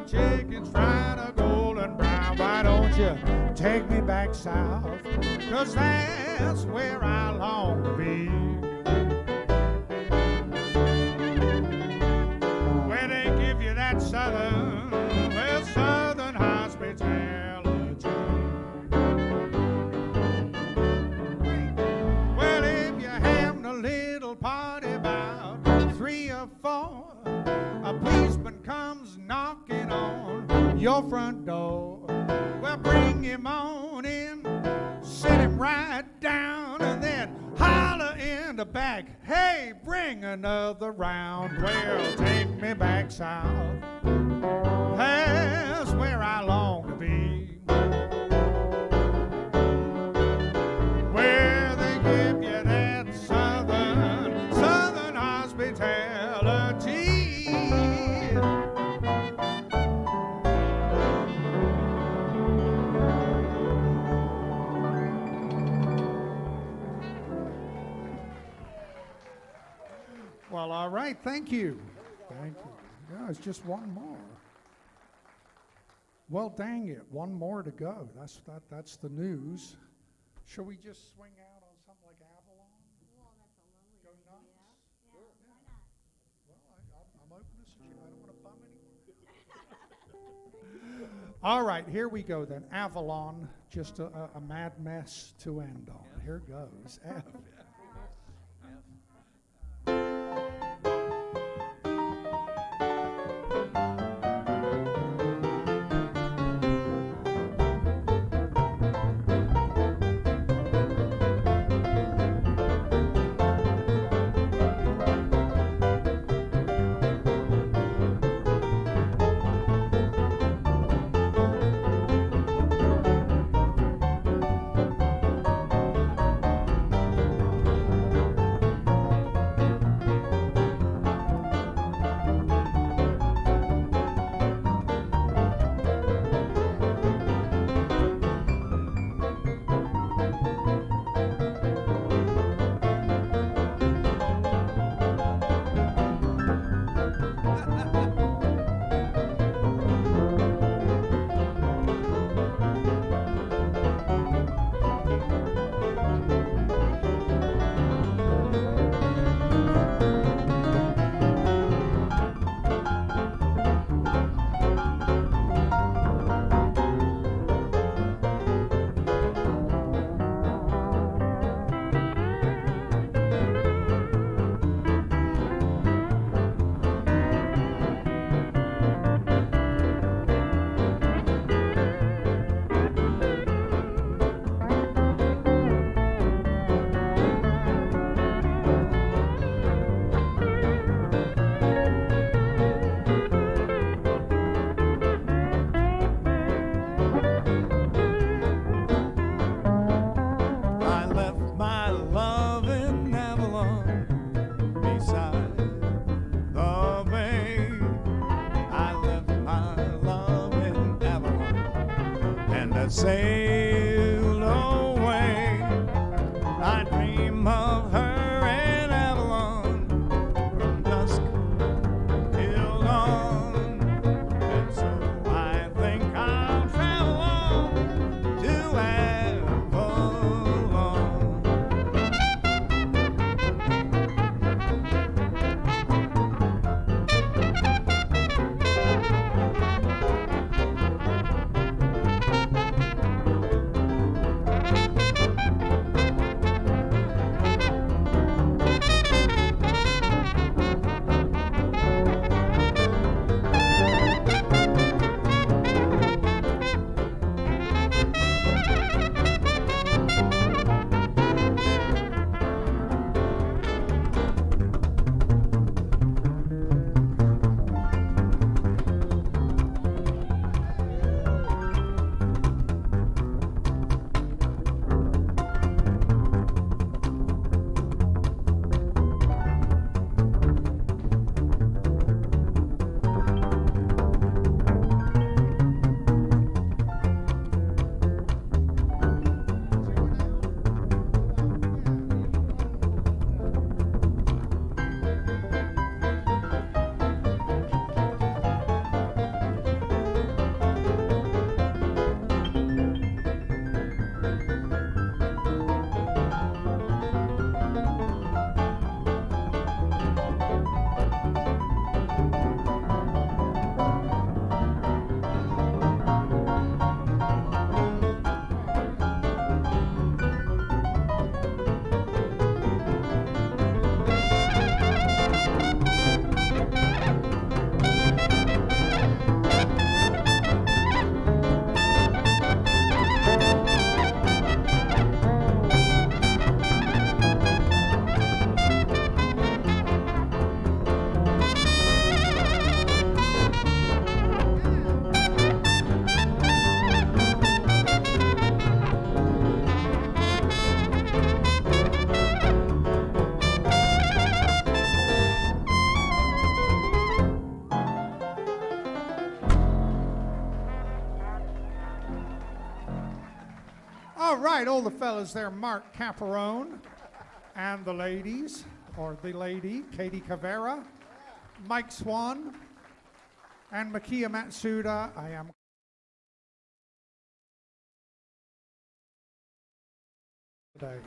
[SPEAKER 12] Chickens fried a golden brown. won't you take me back south? 'Cause that's where I long to be. Where they give you that southern, well, southern hospitality. Well, if you're having a little party about 3 or 4, a policeman comes knocking on your front door. Well, bring him on in, sit him right down, and then holler in the back, hey, bring another round. Well, take me back south. That's where I long to be. Where they give you that southern hospitality. Well, all right, thank you. Thank you. Yeah, it's just one more. Well, dang it, one more to go. That's the news. Shall we just swing out on something like Avalon?
[SPEAKER 10] Well, that's a lovely
[SPEAKER 12] Go
[SPEAKER 10] idea.
[SPEAKER 12] nuts?
[SPEAKER 10] Yeah, why not?
[SPEAKER 12] Well, I'm open to suggestions. I don't want to bum anyone. All right, here we go then. Avalon, just a mad mess to end on. Here goes. F.
[SPEAKER 15] Sail away. I dream of her in Avalon from dusk till dawn, and so I think I'll travel on to Avalon.
[SPEAKER 11] All right, all the fellas there, Mark Caparone, and the ladies, or the lady, Katie Cavera, Mike Swan, and Makia Matsuda. I am today.